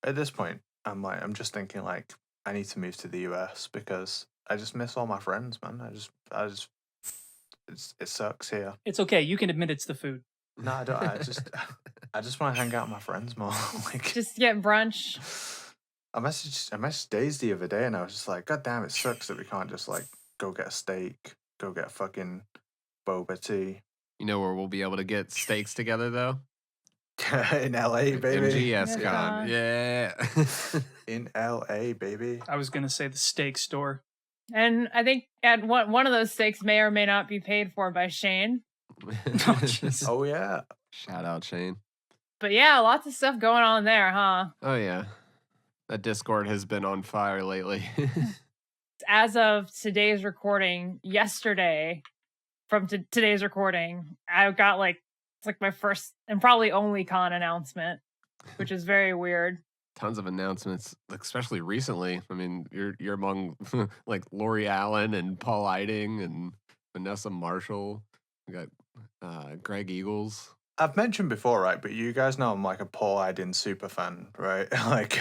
at this point, I'm just thinking like I need to move to the US because I just miss all my friends, man. It sucks here. It's okay. You can admit it's the food. No, I don't. I just want to hang out with my friends more. Like, Just get brunch. I messaged Days the other day, and I was just like, God damn, it sucks that we can't just like go get a steak, go get a fucking boba tea. You know where we'll be able to get steaks together though? In LA, baby. MGS Con. Yeah. In LA, baby. I was gonna say the steak store. And I think at one of those steaks may or may not be paid for by Shane. Oh yeah. Shout out Shane. But yeah, lots of stuff going on there, huh? Oh yeah. That Discord has been on fire lately. As of today's recording, yesterday, from today's recording, I got like, it's like my first and probably only con announcement, which is very weird. Tons of announcements, especially recently. I mean, you're among like Lori Allen and Paul Eiding and Vanessa Marshall. We got Greg Eagles. I've mentioned before, right? But you guys know I'm like a Paul Eiding super fan, right? Like,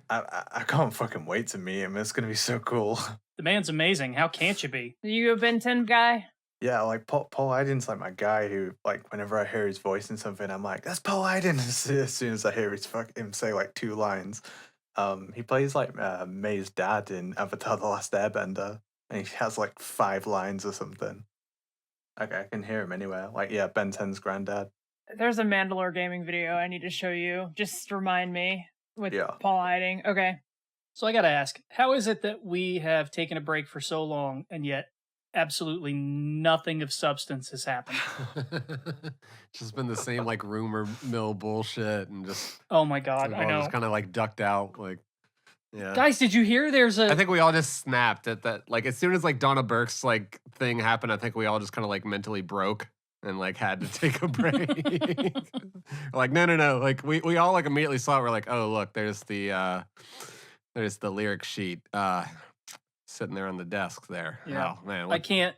I can't fucking wait to meet him. It's gonna be so cool. The man's amazing. How can't you be? Are you a Ben 10 guy? Yeah, like Paul Eiding's like my guy who, like, whenever I hear his voice in something, I'm like, that's Paul Eiding. As soon as I hear him say like 2 lines, he plays like May's dad in Avatar: The Last Airbender, and he has like 5 lines or something. Okay, I can hear him anywhere. Like, yeah, Ben 10's granddad. There's a Mandalore gaming video I need to show you. Just remind me with Yeah. Paul Eiding. Okay. So I gotta ask, how is it that we have taken a break for so long and yet absolutely nothing of substance has happened? Just been the same like rumor mill bullshit and just Oh my god, we've I all know. just kind of like ducked out. Like, yeah. Guys, did you hear there's a I think we all just snapped at that. Like as soon as like Donna Burke's like thing happened, I think we all just kind of like mentally broke and like had to take a break. Like no. Like we all like immediately saw it. We're like, oh look, there's the lyric sheet sitting there on the desk there. Yeah. Oh man, I can't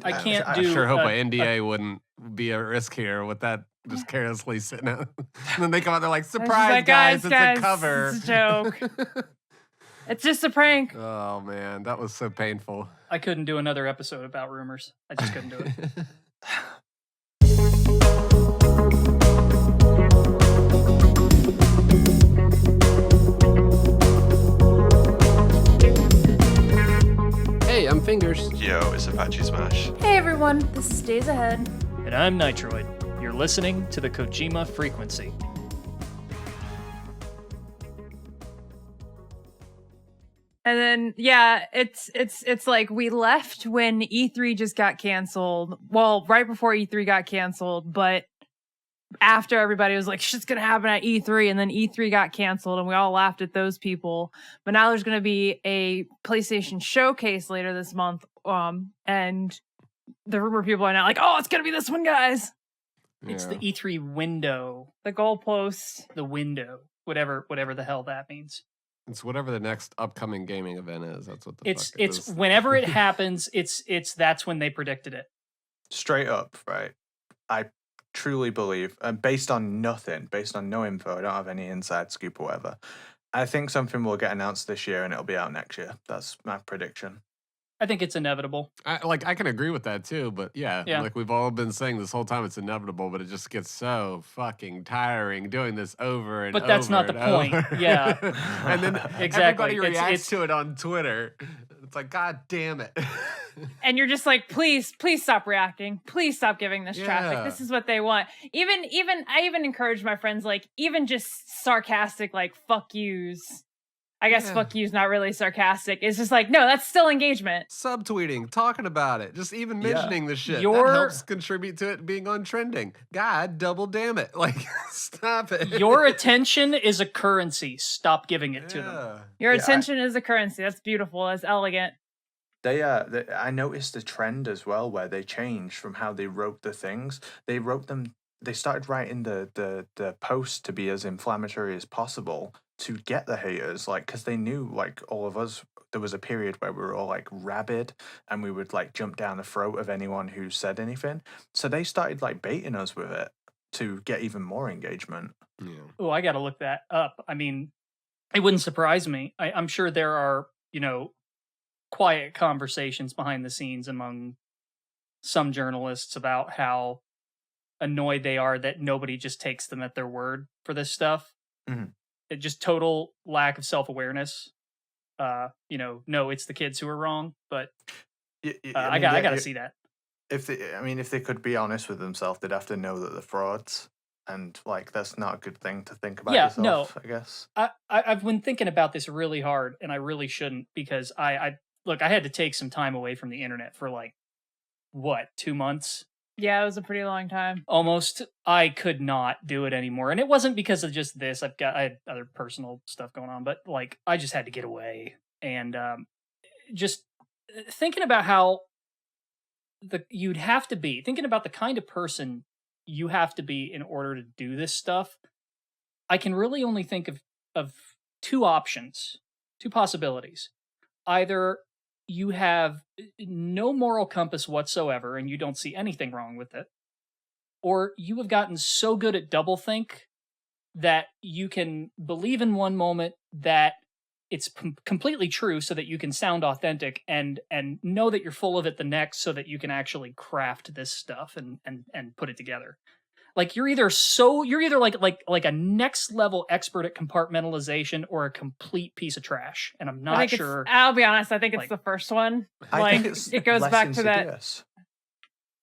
I do sure hope a- an NDA wouldn't be at risk here with that just carelessly sitting out. And then they come out, they're like, surprise, like, guys, guys, it's a cover. it's a joke. It's just a prank. Oh man, that was so painful. I couldn't do another episode about rumors. I just couldn't do it. Hey, I'm Fingers. Yo, it's Apache Smash. Hey everyone, this is Days Ahead. And I'm Nitroid. You're listening to the Kojima Frequency. And then yeah, it's like we left when E3 just got canceled. Well, right before E3 got canceled, but after everybody was like, shit's gonna happen at E3, and then E3 got canceled, and we all laughed at those people. But now there's gonna be a PlayStation showcase later this month, and the rumor people are now like, oh, it's gonna be this one, guys. It's the E3 window. The goalpost. The window. Whatever the hell that means. It's whatever the next upcoming gaming event is. That's what the It's fuck it is. whenever it happens, it's that's when they predicted it. Straight up, right? I truly believe, and based on nothing, based on no info, I don't have any inside scoop or whatever, I think something will get announced this year and it'll be out next year. That's my prediction. I think it's inevitable. I can agree with that too, but yeah, Yeah. like we've all been saying this whole time, it's inevitable, but it just gets so fucking tiring doing this over and But that's over not the and point. over. Yeah. And then Exactly. everybody It's- reacts to it on Twitter. It's like, God damn it. And you're just like, please stop reacting. Please stop giving this traffic. Yeah. This is what they want. I even encourage my friends, like, even just sarcastic, like, fuck yous. I guess Yeah. fuck you's not really sarcastic. It's just like, no, that's still engagement. Subtweeting, talking about it, just even Yeah. mentioning the shit. Your- That helps contribute to it being on trending. God, double damn it. Like, stop it. Your attention is a currency. Stop giving it to them. Yeah. Your Yeah, attention is a currency. That's beautiful. That's elegant. I noticed a trend as well where they changed from how they wrote the things. They wrote them. They started writing the post to be as inflammatory as possible to get the haters, like, because they knew, like, all of us. There was a period where we were all like rabid, and we would like jump down the throat of anyone who said anything. So they started like baiting us with it to get even more engagement. Yeah. Oh, I got to look that up. I mean, It wouldn't surprise me. I'm sure there are, quiet conversations behind the scenes among some journalists about how annoyed they are that nobody just takes them at their word for this stuff. Mhm. It just total lack of self-awareness. No, it's the kids who are wrong, but I gotta see that. If they could be honest with themselves, they'd have to know that they're frauds, and like that's not a good thing to think about Yeah, no. yourself, I guess. I've been thinking about this really hard, and I really shouldn't, because I had to take some time away from the internet for like, what, 2 months? Yeah, it was a pretty long time. Almost. I could not do it anymore. And it wasn't because of just this. I had other personal stuff going on, but like I just had to get away. And just thinking about how you'd have to be, thinking about the kind of person you have to be in order to do this stuff, I can really only think of two options, two possibilities. Either you have no moral compass whatsoever and you don't see anything wrong with it, or you have gotten so good at doublethink that you can believe in one moment that it's completely true so that you can sound authentic, and know that you're full of it the next so that you can actually craft this stuff and put it together. Like you're either like a next level expert at compartmentalization or a complete piece of trash. And I'm not sure. I'll be honest, I think it's the first one. I think it's it goes less back to that. insidious.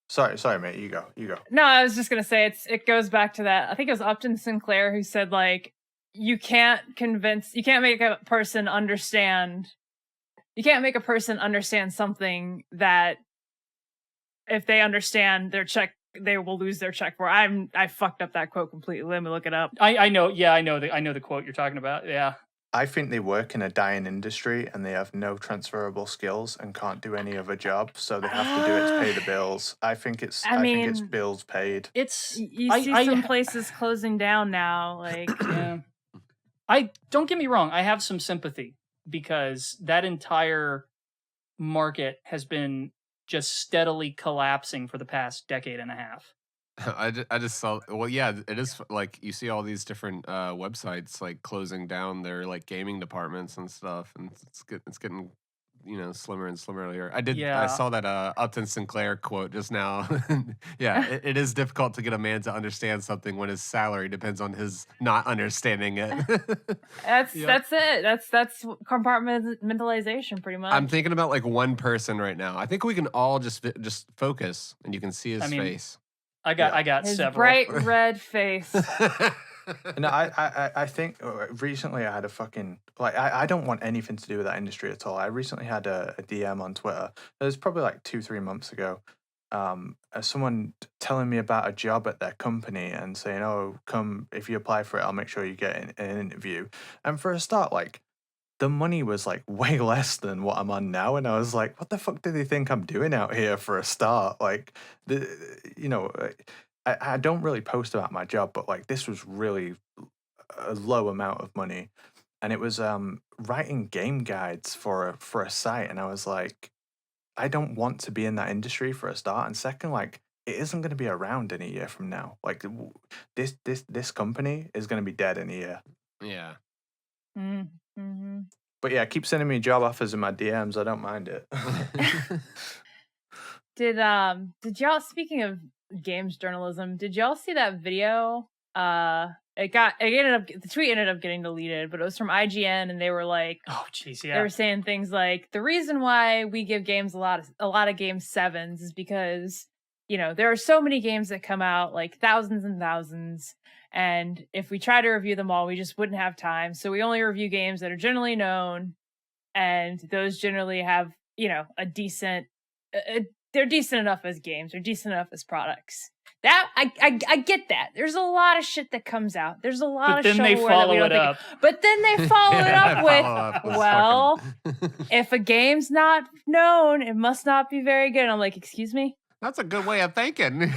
Sorry, mate. You go. No, I was just gonna say it goes back to that. I think it was Upton Sinclair who said like you can't make a person understand something that if they understand their check, they will lose their check for. I fucked up that quote completely. Let me look it up. I know. Yeah, I know the quote you're talking about. Yeah. I think they work in a dying industry and they have no transferable skills and can't do any other job, so they have to do it to pay the bills. I think it's bills paid. It's you see some places closing down now, like yeah. I don't get me wrong, I have some sympathy because that entire market has been just steadily collapsing for the past decade and a half. I just saw. Well, yeah, it is like you see all these different websites like closing down their like gaming departments and stuff, and it's getting slimmer and slimmer here. I saw that Upton Sinclair quote just now. Yeah, it is difficult to get a man to understand something when his salary depends on his not understanding it. That's it. That's compartmentalization, pretty much. I'm thinking about like one person right now. I think we can all just focus, and you can see his face. I got his several. Bright red face. No, I think recently I had a fucking I don't want anything to do with that industry at all. I recently had a DM on Twitter. It was probably like 2-3 months ago. Someone telling me about a job at their company and saying, "Oh, come if you apply for it, I'll make sure you get an interview." And for a start, like the money was like way less than what I'm on now, and I was like, "What the fuck do they think I'm doing out here for a start?" Like I don't really post about my job, but like this was really a low amount of money, and it was writing game guides for a site, and I was like, I don't want to be in that industry for a start, and second, like it isn't going to be around in a year from now. Like this company is going to be dead in a year. Yeah. Mm-hmm. But yeah, keep sending me job offers in my DMs. I don't mind it. Did y'all, speaking of games journalism, did y'all see that video? The tweet ended up getting deleted, but it was from IGN, and they were like, oh jeez, yeah. They were saying things like, the reason why we give games a lot of games 7s is because, there are so many games that come out, like thousands and thousands, and if we try to review them all, we just wouldn't have time. So we only review games that are generally known, and those generally have, a decent, they're decent enough as games, or decent enough as products. That I get that. There's a lot of shit that comes out. There's a lot of shovelware that we don't think. But then they follow it up with, well, if a game's not known, it must not be very good. And I'm like, excuse me? That's a good way of thinking.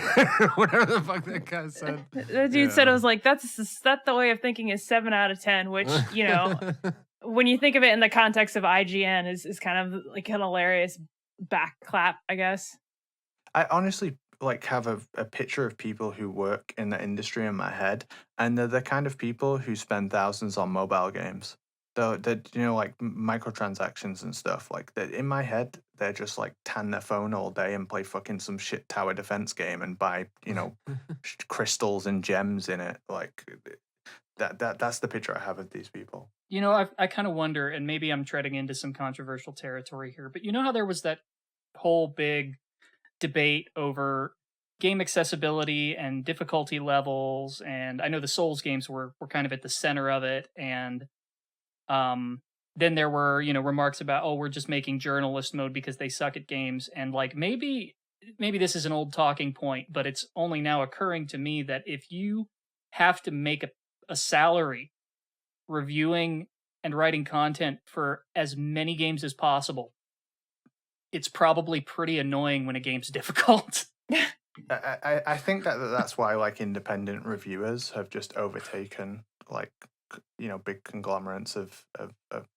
Whatever the fuck that guy said. The dude said, I was like, that's the way of thinking is 7 out of 10, which, when you think of it in the context of IGN is kind of like an hilarious back clap, I guess. I honestly have a picture of people who work in the industry in my head, and they're the kind of people who spend thousands on mobile games. the you know, like microtransactions and stuff. Like in my head, they're just like tan their phone all day and play fucking some shit tower defense game and buy, you know, crystals and gems in it. Like that's the picture I have of these people. You know, I kind of wonder, and maybe I'm treading into some controversial territory here, but you know how there was that whole big debate over game accessibility and difficulty levels, and I know the Souls games were kind of at the center of it, and then there were, you know, remarks about, oh, we're just making journalist mode because they suck at games, and like maybe this is an old talking point, but it's only now occurring to me that if you have to make a salary reviewing and writing content for as many games as possible, it's probably pretty annoying when a game's difficult. I think that's why like independent reviewers have just overtaken like you know big conglomerates of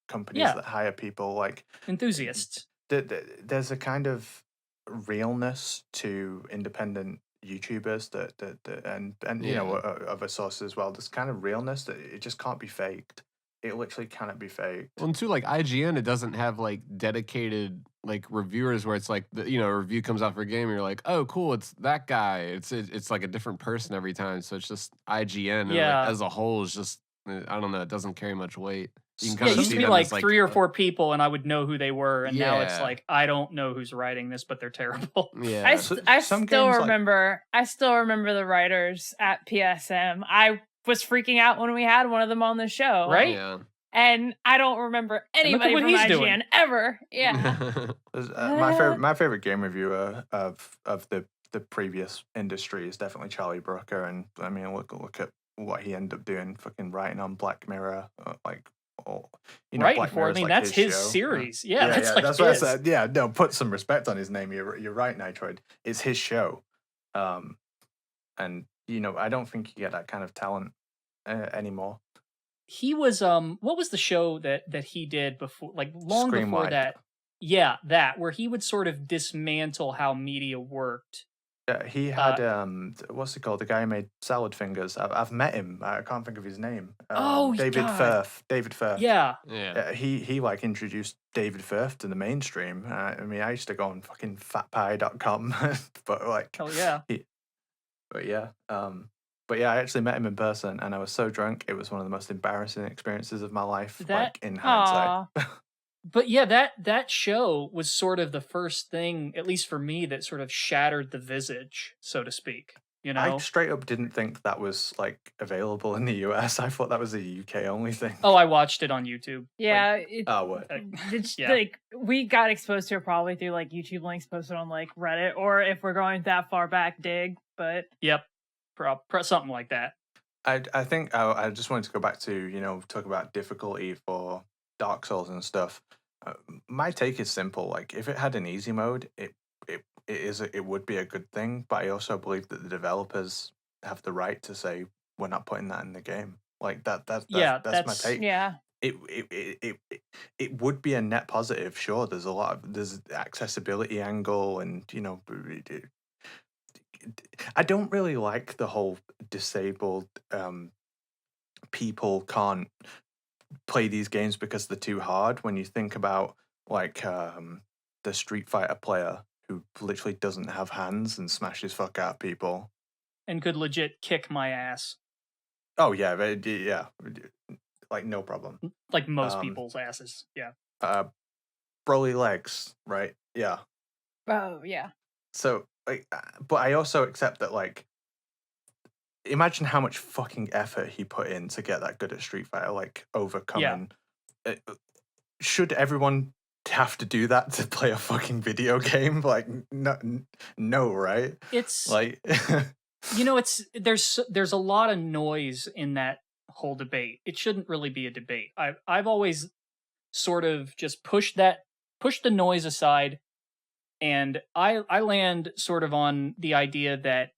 companies Yeah. that hire people like Enthusiasts. there's a kind of realness to independent YouTubers that and you know Yeah. other sources as well. There's kind of realness that it just can't be faked. It literally cannot be faked. Well, and too, like IGN, it doesn't have like dedicated like reviewers where it's like you know, a review comes out for a game, and you're like, oh, cool, it's that guy. It's like a different person every time. So it's just IGN, and Yeah. like, as a whole, is just I don't know, it doesn't carry much weight. You can Yeah, kind it of used see to be them like as like 3 or 4 people, and I would know who they were, and now it's Yeah. like I don't know who's writing this, but they're terrible. yeah. I So- I some still games, like- remember. I still remember the writers at PSM. I was freaking out when we had one of them on the show, Right? Yeah. And I don't remember look at anybody what from he's IGN doing. ever. Yeah. My favorite game reviewer of the previous industry is definitely Charlie Brooker, and I mean look at what he ended up doing, fucking writing on Black Mirror, like all you know, Right Black before, I Mirror's mean, like that's his show. series. Yeah, that's like that's what I his. said. Yeah, no, put some respect on his name. You're right, Nitroid. It's his show, and you know I don't think you get that kind of talent anymore. He was what was the show that he did before, like long Screen before Wide. that? Yeah, that where he would sort of dismantle how media worked. He had what's it called? The guy who made Salad Fingers. I've met him. I can't think of his name. Oh, David God. Firth. David Firth. Yeah, Yeah. He like introduced David Firth to the mainstream. I mean, I used to go on fucking fatpie.com, but like, hell yeah. but yeah, I actually met him in person, and I was so drunk. It was one of the most embarrassing experiences of my life. That- like in hindsight. But yeah, that show was sort of the first thing, at least for me, that sort of shattered the visage, so to speak. You know? I straight up didn't think that was like available in the US. I thought that was a UK only thing. Oh, I watched it on YouTube. Yeah. Oh, what? It's Yeah. like we got exposed to it probably through like YouTube links posted on like Reddit, or if we're going that far back, Dig. But Yep, something like that. I think I just wanted to go back to, you know, talk about difficulty for Dark Souls and stuff. My take is simple. Like, if it had an easy mode, it would be a good thing. But I also believe that the developers have the right to say we're not putting that in the game. Like that's my take. yeah, It would be a net positive. Sure, there's accessibility angle, and you know, I don't really like the whole disabled people can't play these games because they're too hard. When you think about like the Street Fighter player who literally doesn't have hands and smashes fuck out of people. And could legit kick my ass. Oh yeah, like no problem. Like most people's asses. Yeah. Broly legs, right? Yeah. oh yeah, So like, but I also accept that like, imagine how much fucking effort he put in to get that good at Street Fighter, like overcoming. Should everyone have to do that to play a fucking video game? Like, no, right? It's Like, you know, there's a lot of noise in that whole debate. It shouldn't really be a debate. I've always sort of just pushed the noise aside, and I land sort of on the idea that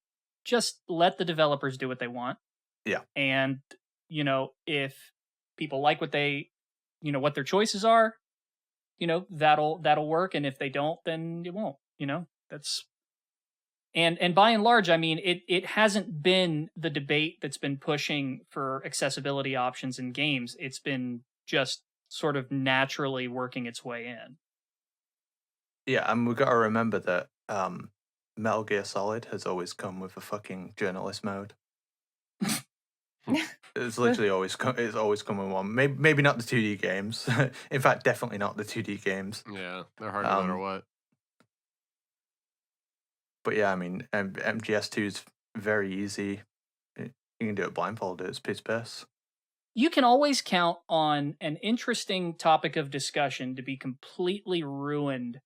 just let the developers do what they want. Yeah. And you know, if people like what what their choices are, you know, that'll work, and if they don't, then it won't. You know, that's and by and large, I mean, it hasn't been the debate that's been pushing for accessibility options in games. It's been just sort of naturally working its way in. Yeah, and we've got to remember that Metal Gear Solid has always come with a fucking journalist mode. It's literally always it's always come with one. Maybe not the 2D games. In fact, definitely not the 2D games. Yeah, they're hard no matter what. But yeah, I mean, MGS2 is very easy. You can do it blindfolded. It's piss. You can always count on an interesting topic of discussion to be completely ruined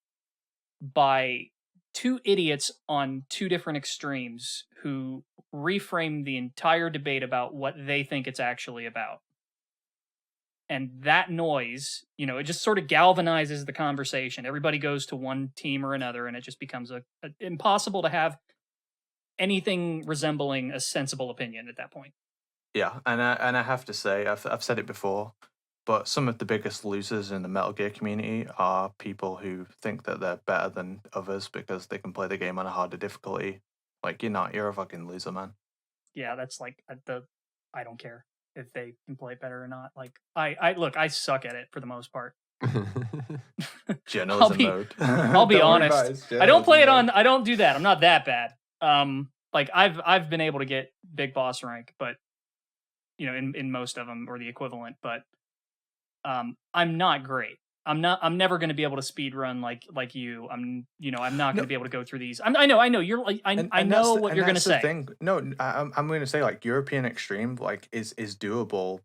by two idiots on two different extremes who reframe the entire debate about what they think it's actually about. And that noise, it just sort of galvanizes the conversation. Everybody goes to one team or another, and it just becomes impossible to have anything resembling a sensible opinion at that point. Yeah, and I have to say, I've said it before, but some of the biggest losers in the Metal Gear community are people who think that they're better than others because they can play the game on a harder difficulty. Like, you're not. You're a fucking loser, man. Yeah, that's like I don't care if they can play better or not. Like, I suck at it for the most part. Journalism mode. I'll be honest. I don't play it on. I don't do that. I'm not that bad. Like I've been able to get big boss rank, but in most of them or the equivalent. But I'm not great. I'm never going to be able to speed run like you. I'm not going to be able to go through these. I know you're like I know what you're going to say. Thing. No, I'm going to say like European Extreme like is doable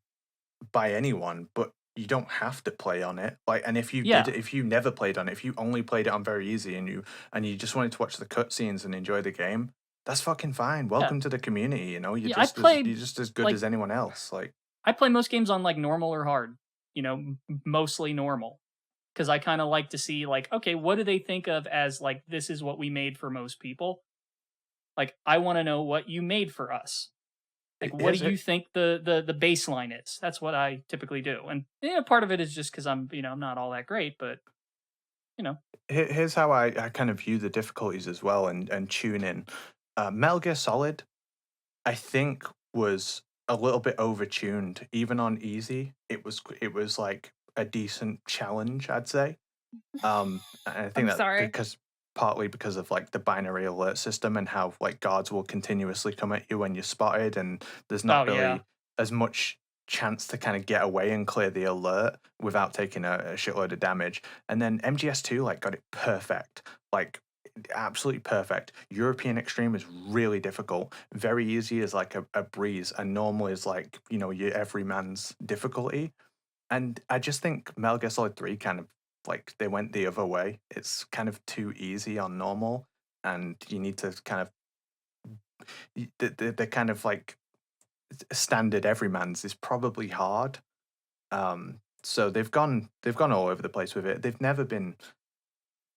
by anyone, but you don't have to play on it. Like, and if you if you never played on it, if you only played it on very easy and you just wanted to watch the cutscenes and enjoy the game, that's fucking fine. Welcome to the community. You're just as good as anyone else. Like, I play most games on like normal or hard. Mostly normal. Because I kind of like to see, like, okay, what do they think of as, like, this is what we made for most people? Like, I want to know what you made for us. Like, what do you think the baseline is? That's what I typically do. And, part of it is just because I'm not all that great, but, Here's how I kind of view the difficulties as well and tune in. Metal Gear Solid, I think, was a little bit overtuned. Even on easy, it was like a decent challenge, I'd say. And I think partly because of like the binary alert system and how like guards will continuously come at you when you're spotted, and there's not really as much chance to kind of get away and clear the alert without taking a shitload of damage. And then MGS2 like got it perfect, like absolutely perfect. European Extreme is really difficult. Very easy is like a breeze, and normal is like your everyman's difficulty. And I just think Metal Gear Solid 3 kind of like they went the other way. It's kind of too easy on normal, and you need to kind of the kind of like standard everyman's is probably hard. So they've gone all over the place with it. They've never been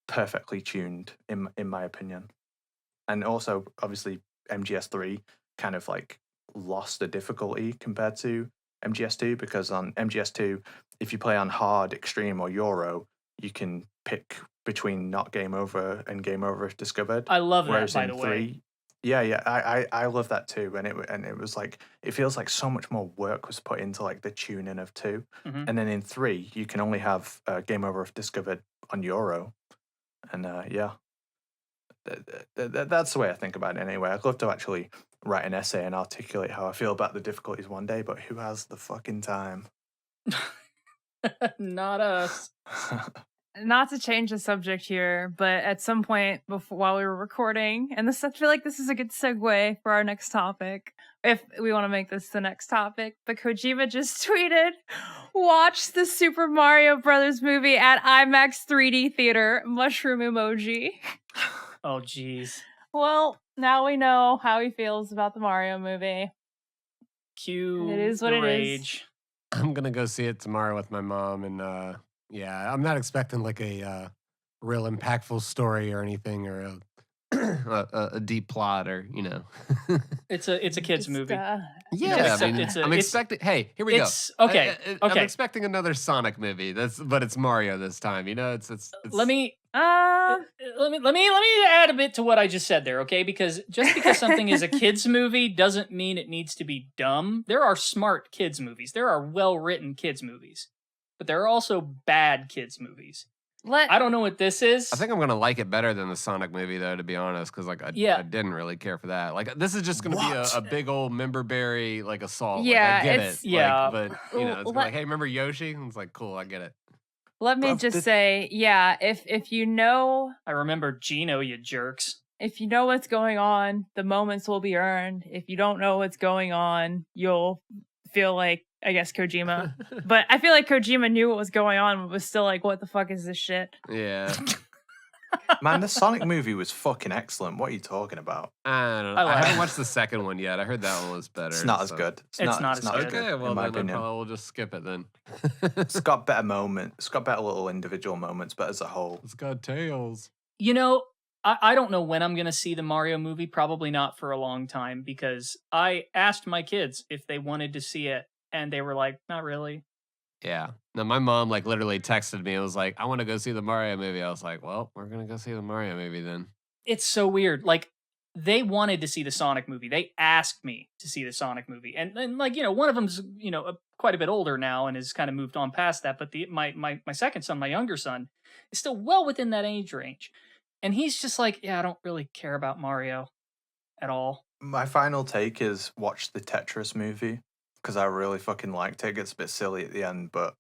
perfectly tuned in my opinion. And also obviously MGS3 kind of like lost the difficulty compared to MGS2, because on MGS2, if you play on hard, extreme, or Euro, you can pick between not game over and game over if discovered. I love that, Whereas by in the 3, way. Yeah, I love that too. And it was like, it feels like so much more work was put into like the tuning of 2. Mhm. And then in 3, you can only have game over if discovered on Euro. And that's the way I think about it anyway. I'd love to actually write an essay and articulate how I feel about the difficulties one day, but who has the fucking time? Not us. Not to change the subject here, but at some point while we were recording, and I feel like this is a good segue for our next topic, if we want to make this the next topic, but Kojima just tweeted, watch the Super Mario Brothers movie at IMAX 3D theater, mushroom emoji. Oh, jeez. Well, now we know how he feels about the Mario movie. Cue it is what the it rage. Is. I'm gonna go see it tomorrow with my mom, and yeah, I'm not expecting like a real impactful story or anything, or a deep plot, or It's a kids movie. Yeah, I mean, I'm expecting. Hey, here we go. Okay. I'm expecting another Sonic movie. But it's Mario this time. It's Let me add a bit to what I just said there, okay? Because just because something is a kids movie doesn't mean it needs to be dumb. There are smart kids movies. There are well-written kids movies. but there are also bad kids movies. I don't know what this is. I think I'm gonna like it better than the Sonic movie, though, to be honest, because like I didn't really care for that. Like this is just gonna be a big old member berry like assault. Yeah, like, I get it's- it. yeah. Like, but you know, it's like, hey, remember Yoshi? And it's like, cool, I get it. Let me just say, yeah, if you know, I remember Gino, you jerks. if you know what's going on, the moments will be earned. If you don't know what's going on, you'll feel like, I guess, Kojima. But I feel like Kojima knew what was going on, but was still like, what the fuck is this shit? Yeah. Man, the Sonic movie was fucking excellent. What are you talking about? I don't know. I haven't watched the second one yet. I heard that one was better. It's not as good. It's not as good. Okay, well in my then I opinion. probably will just skip it then. It's got better moments. It's got better little individual moments, but as a whole, It's got tails. You know, I don't know when I'm going to see the Mario movie. Probably not for a long time, because I asked my kids if they wanted to see it, and they were like, not really. Yeah. No, my mom like literally texted me and was like, I want to go see the Mario movie. I was like, well, we're gonna go see the Mario movie then. It's so weird. Like, they wanted to see the Sonic movie. They asked me to see the Sonic movie. And like, you know, one of them's, you know, quite a bit older now and has kind of moved on past that. But my second son, my younger son, is still well within that age range. And he's just like, yeah, I don't really care about Mario at all. my final take is watch the Tetris movie because I really fucking liked it. It gets a bit silly at the end, but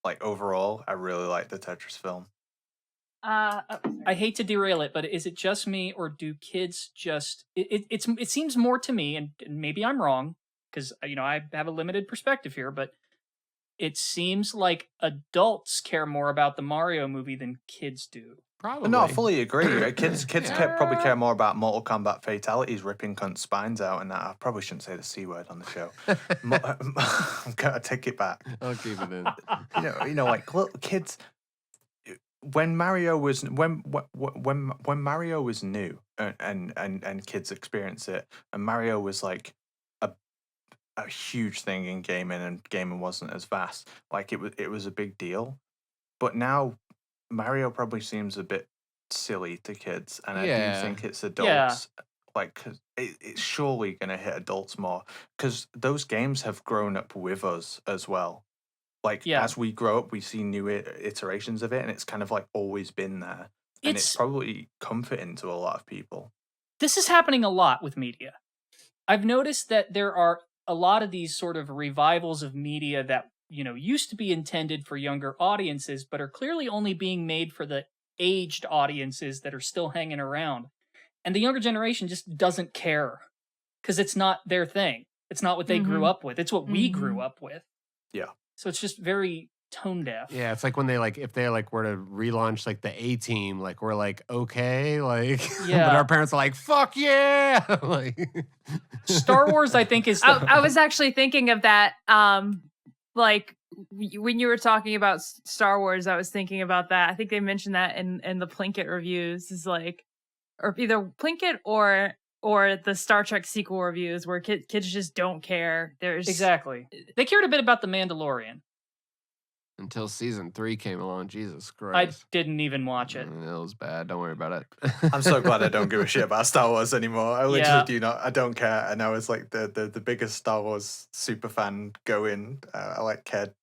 like overall, I really like the Tetris film. I hate to derail it, but is it just me, or do kids just? It seems more to me, and maybe I'm wrong, because you know I have a limited perspective here, but it seems like adults care more about the Mario movie than kids do. Probably. No, I fully agree. Kids probably care more about Mortal Kombat fatalities, ripping cunt spines out, and that. I probably shouldn't say the C word on the show. I'm gonna take it back. I'll keep it in. You know, like little kids. When Mario was when Mario was new and kids experience it, and Mario was like a huge thing in gaming, and gaming wasn't as vast. Like it was a big deal, but now Mario probably seems a bit silly to kids, and I do think it's adults. Like, 'cause it's surely gonna hit adults more because those games have grown up with us as well. Like as we grow up, we see new iterations of it, and it's kind of like always been there, and it's probably comforting to a lot of people. This is happening a lot with media. I've noticed that there are a lot of these sort of revivals of media that, you know, used to be intended for younger audiences, but are clearly only being made for the aged audiences that are still hanging around. And the younger generation just doesn't care because it's not their thing. It's not what they grew up with. It's what we grew up with. Yeah. So it's just very tone deaf. Yeah, it's like when they like if they like were to relaunch like the A-Team, like we're like, okay, like but our parents are like, fuck yeah. Like Star Wars, I think, is I was actually thinking of that. Like when you were talking about Star Wars, I was thinking about that. I think they mentioned that in the Plinkett reviews, is like, or either Plinkett or the Star Trek sequel reviews, where kids just don't care. There's exactly. They cared a bit about The Mandalorian until season 3 came along. Jesus Christ! I didn't even watch it. It was bad. Don't worry about it. I'm so glad I don't give a shit about Star Wars anymore. I literally do not. I don't care. And I was like the biggest Star Wars super fan going. I cared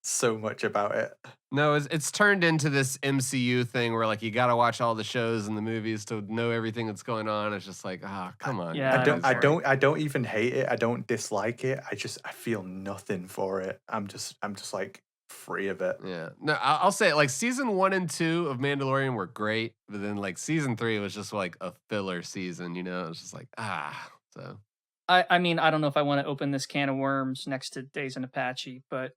so much about it. No, it's turned into this MCU thing where like you got to watch all the shows and the movies to know everything that's going on. It's just like, come on. Yeah, I don't even hate it. I don't dislike it. I feel nothing for it. I'm just like free of it. Yeah. No, I'll say it, like season 1 and 2 of Mandalorian were great, but then like season 3 was just like a filler season, you know? It's just like, so. I mean, I don't know if I want to open this can of worms next to Days and Apache, but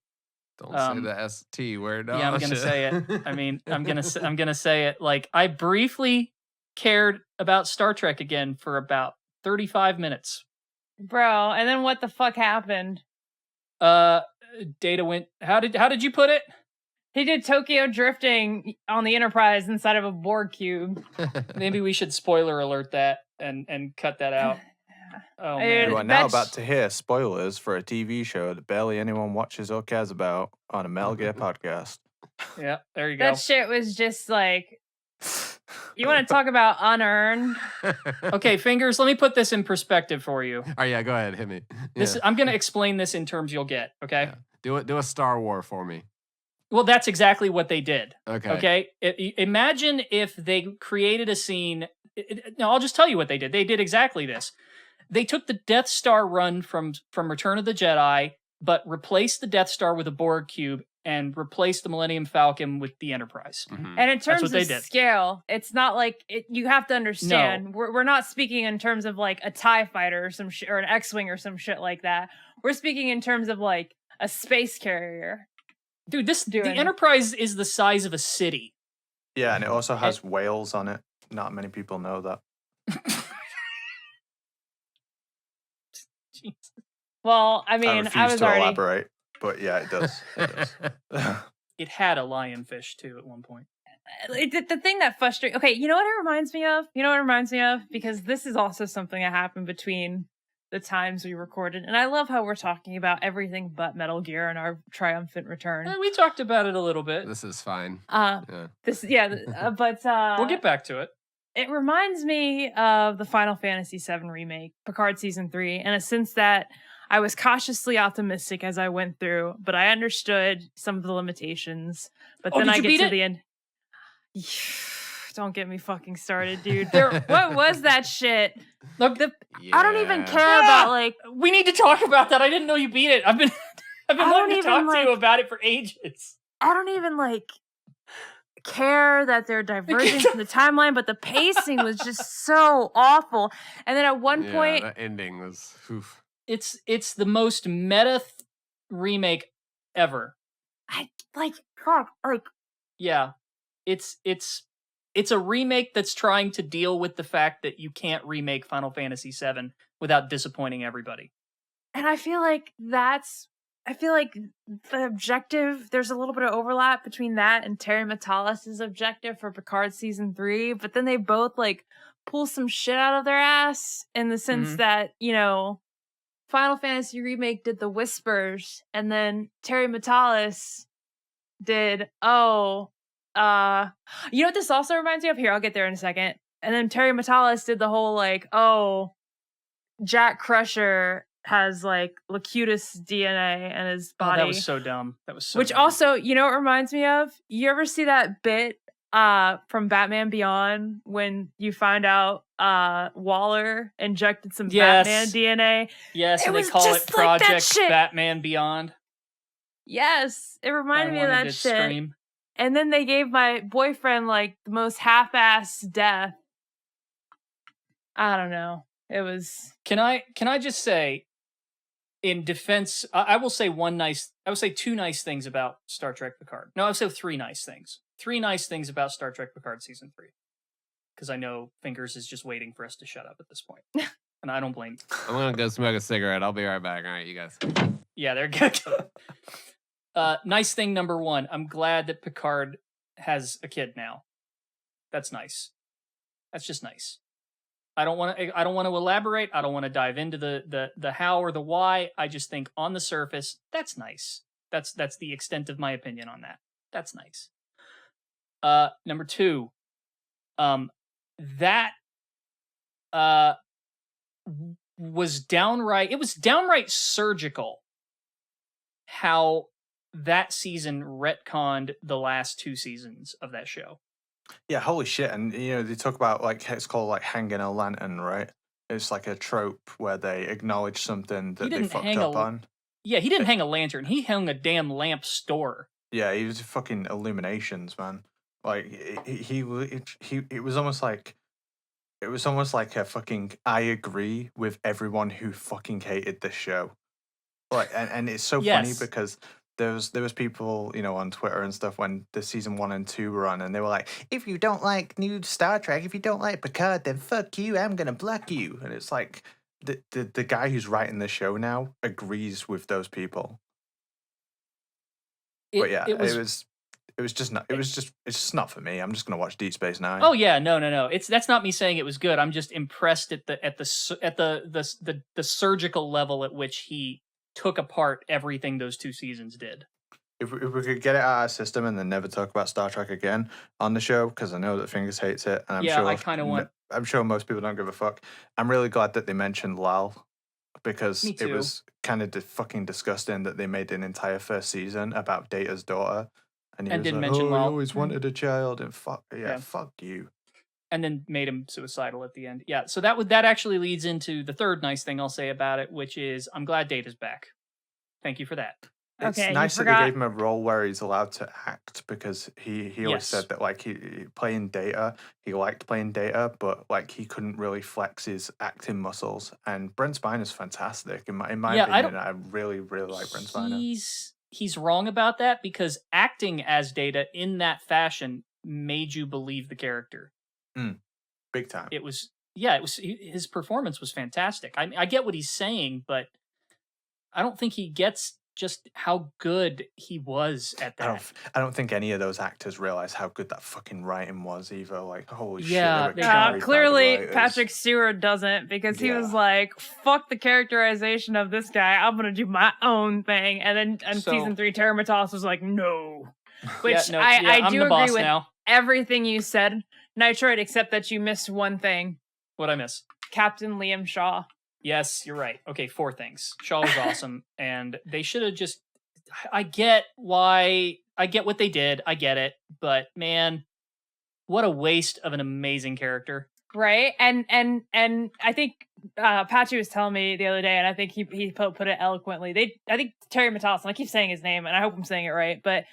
don't say the ST word. Yeah, I'm gonna say it. I mean, I'm gonna say it. Like, I briefly cared about Star Trek again for about 35 minutes, bro. And then what the fuck happened? Data went. How did you put it? He did Tokyo drifting on the Enterprise inside of a Borg cube. Maybe we should spoiler alert that and cut that out. Oh, man. You are now about to hear spoilers for a TV show that barely anyone watches or cares about on a Metal Gear podcast. Yeah, there you go. That shit was just like, you want to talk about unearned? Okay, Fingers, let me put this in perspective for you. Oh yeah, go ahead, hit me. I'm going to explain this in terms you'll get, okay? Yeah. Do a Star War for me. Well, that's exactly what they did. Okay. Okay. Imagine if they created a scene. No, I'll just tell you what they did. They did exactly this. They took the Death Star run from Return of the Jedi, but replaced the Death Star with a Borg cube and replaced the Millennium Falcon with the Enterprise. Mhm. And in That's terms what they of did. scale, it's not like you have to understand. We're not speaking in terms of like a TIE fighter or some shit, or an X-wing or some shit like that. We're speaking in terms of like a space carrier. Dude, the Doing- Enterprise is the size of a city. Yeah, and it also has whales on it. Not many people know that. Jesus. Well, I I mean, refuse I was to already. elaborate, but yeah, it does. It does. It had a lionfish too at one point. The thing that frustrates. Okay, you know what it reminds me of? You know what it reminds me of? Because this is also something that happened between the times we recorded, and I love how we're talking about everything but Metal Gear and our triumphant return. We talked about it a little bit. This is fine. But We'll get back to it. it reminds me of the Final Fantasy VII remake, Picard Season 3, in a sense that I was cautiously optimistic as I went through, but I understood some of the limitations. But then did I you get beat to it? the end. Don't get me fucking started, dude. What was that shit? Look, I don't even Yeah. care about like. we need to talk about that. I didn't know you beat it. I've been I don't wanting to even, talk to you like- about it for ages. I don't even like care that they're diverging from the timeline, but the pacing was just so awful. And then at one Yeah, point, the ending was oof. It's the most meta remake ever. I like fuck, like Yeah. It's a remake that's trying to deal with the fact that you can't remake Final Fantasy VII without disappointing everybody. and I feel like the objective, there's a little bit of overlap between that and Terry Metalis' objective for Picard Season 3, but then they both like pull some shit out of their ass in the sense Mhm. that, you know, Final Fantasy Remake did the Whispers, and then Terry Metalis did, you know what this also reminds me of? Here, I'll get there in a second. And then Terry Metalis did the whole like, Jack Crusher has like Locutus DNA in his Oh, body. that was so dumb. That was so Which dumb. also, you know what it reminds me of? You ever see that bit from Batman Beyond when you find out Waller injected some Yes. Batman DNA? Yes, It and they was call it just like that Project shit. Batman Beyond. Yes, it reminded I me of wanted that to shit. scream. And then they gave my boyfriend like the most half-ass death. I don't know. It was Can I just say, in defense, I will say two nice things about Star Trek Picard. No, I'll say three nice things. Three nice things about Star Trek Picard Season 3. Because I know Fingers is just waiting for us to shut up at this point. And I don't blame you. I'm gonna go smoke a cigarette. I'll be right back. All right, you guys. Yeah, they're good. Nice thing number one. I'm glad that Picard has a kid now. That's nice. That's just nice. I don't want to elaborate. I don't want to dive into the how or the why. I just think on the surface, that's nice. That's the extent of my opinion on that. That's nice. Number two, that was downright surgical how that season retconned the last two seasons of that show. Yeah, holy shit. And, you know, they talk about, like, it's called, like, hanging a lantern, right? It's like a trope where they acknowledge something that they didn't fucked hang up a- on. Yeah, he didn't hang a lantern. He hung a damn lamp store. Yeah, he was fucking Illuminations, man. Like, he it was almost like... It was almost like a fucking, I agree with everyone who fucking hated this show. Like, and it's so funny Yes. because there was people, you know, on Twitter and stuff when the season 1 and 2 were on, and they were like, if you don't like new Star Trek, if you don't like Picard, then fuck you, I'm gonna block you. And it's like the guy who's writing the show now agrees with those people. But yeah, it's just not for me. I'm just gonna watch Deep Space Nine. Oh yeah, no. That's not me saying it was good. I'm just impressed at the surgical level at which he took apart everything those two seasons did. If we could get it out of our system and then never talk about Star Trek again on the show, because I know that Fingers hates it, and I'm sure most people don't give a fuck. I'm really glad that they mentioned Lal, because Me it too. was kind of fucking disgusting that they made an entire first season about Data's daughter. And he And was didn't like, mention "Oh, I while- always wanted a child," and fuck Yeah. fuck you. and then made him suicidal at the end. Yeah, so that actually leads into the third nice thing I'll say about it, which is I'm glad Data's back. Thank you for that. It's Okay, you nice that they forgot- gave him a role where he's allowed to act, because he always Yes. said that like he playing Data, he liked playing Data, but like he couldn't really flex his acting muscles. And Brent Spiner's fantastic in my Yeah, I opinion. I really like Brent Spiner. He's wrong about that, because acting as Data in that fashion made you believe the character. Big time. It was his performance was fantastic. I get what he's saying, but I don't think he gets just how good he was at that. I don't think any of those actors realize how good that fucking writing was either. Like, holy Yeah, shit. they They don't. were very bad Clearly, writers. Patrick Stewart doesn't, because he was Yeah. like, "Fuck the characterization of this guy. I'm gonna do my own thing." And then in So- season 3, Terramatos was like, "No." Which Yeah, no, I I'm do the agree boss with now. everything you said, Nitroid, except that you missed one thing: What'd I miss? Captain Liam Shaw. Yes, you're right. Okay, 4 things. Shaw was awesome, and they should have just. I get why. I get what they did. I get it, but man, what a waste of an amazing character. Right, and I think Patchy was telling me the other day, and I think he put it eloquently. I think Terry Matalas, and I keep saying his name, and I hope I'm saying it right, but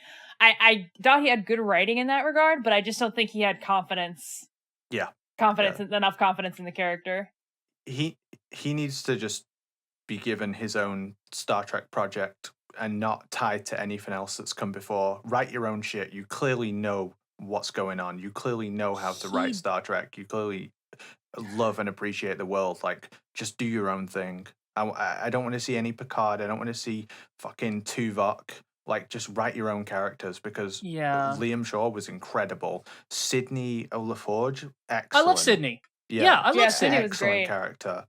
I thought he had good writing in that regard, but I just don't think he had confidence. Yeah. Enough confidence in the character. He needs to just be given his own Star Trek project and not tied to anything else that's come before. Write your own shit. You clearly know what's going on. You clearly know how to write Star Trek. You clearly love and appreciate the world. Like, just do your own thing. I don't want to see any Picard. I don't want to see fucking Tuvok. Like, just write your own characters, because Yeah. Liam Shaw was incredible. Sydney LaForge, I excellent. love Sydney. Yeah, I love Sydney was excellent great. character.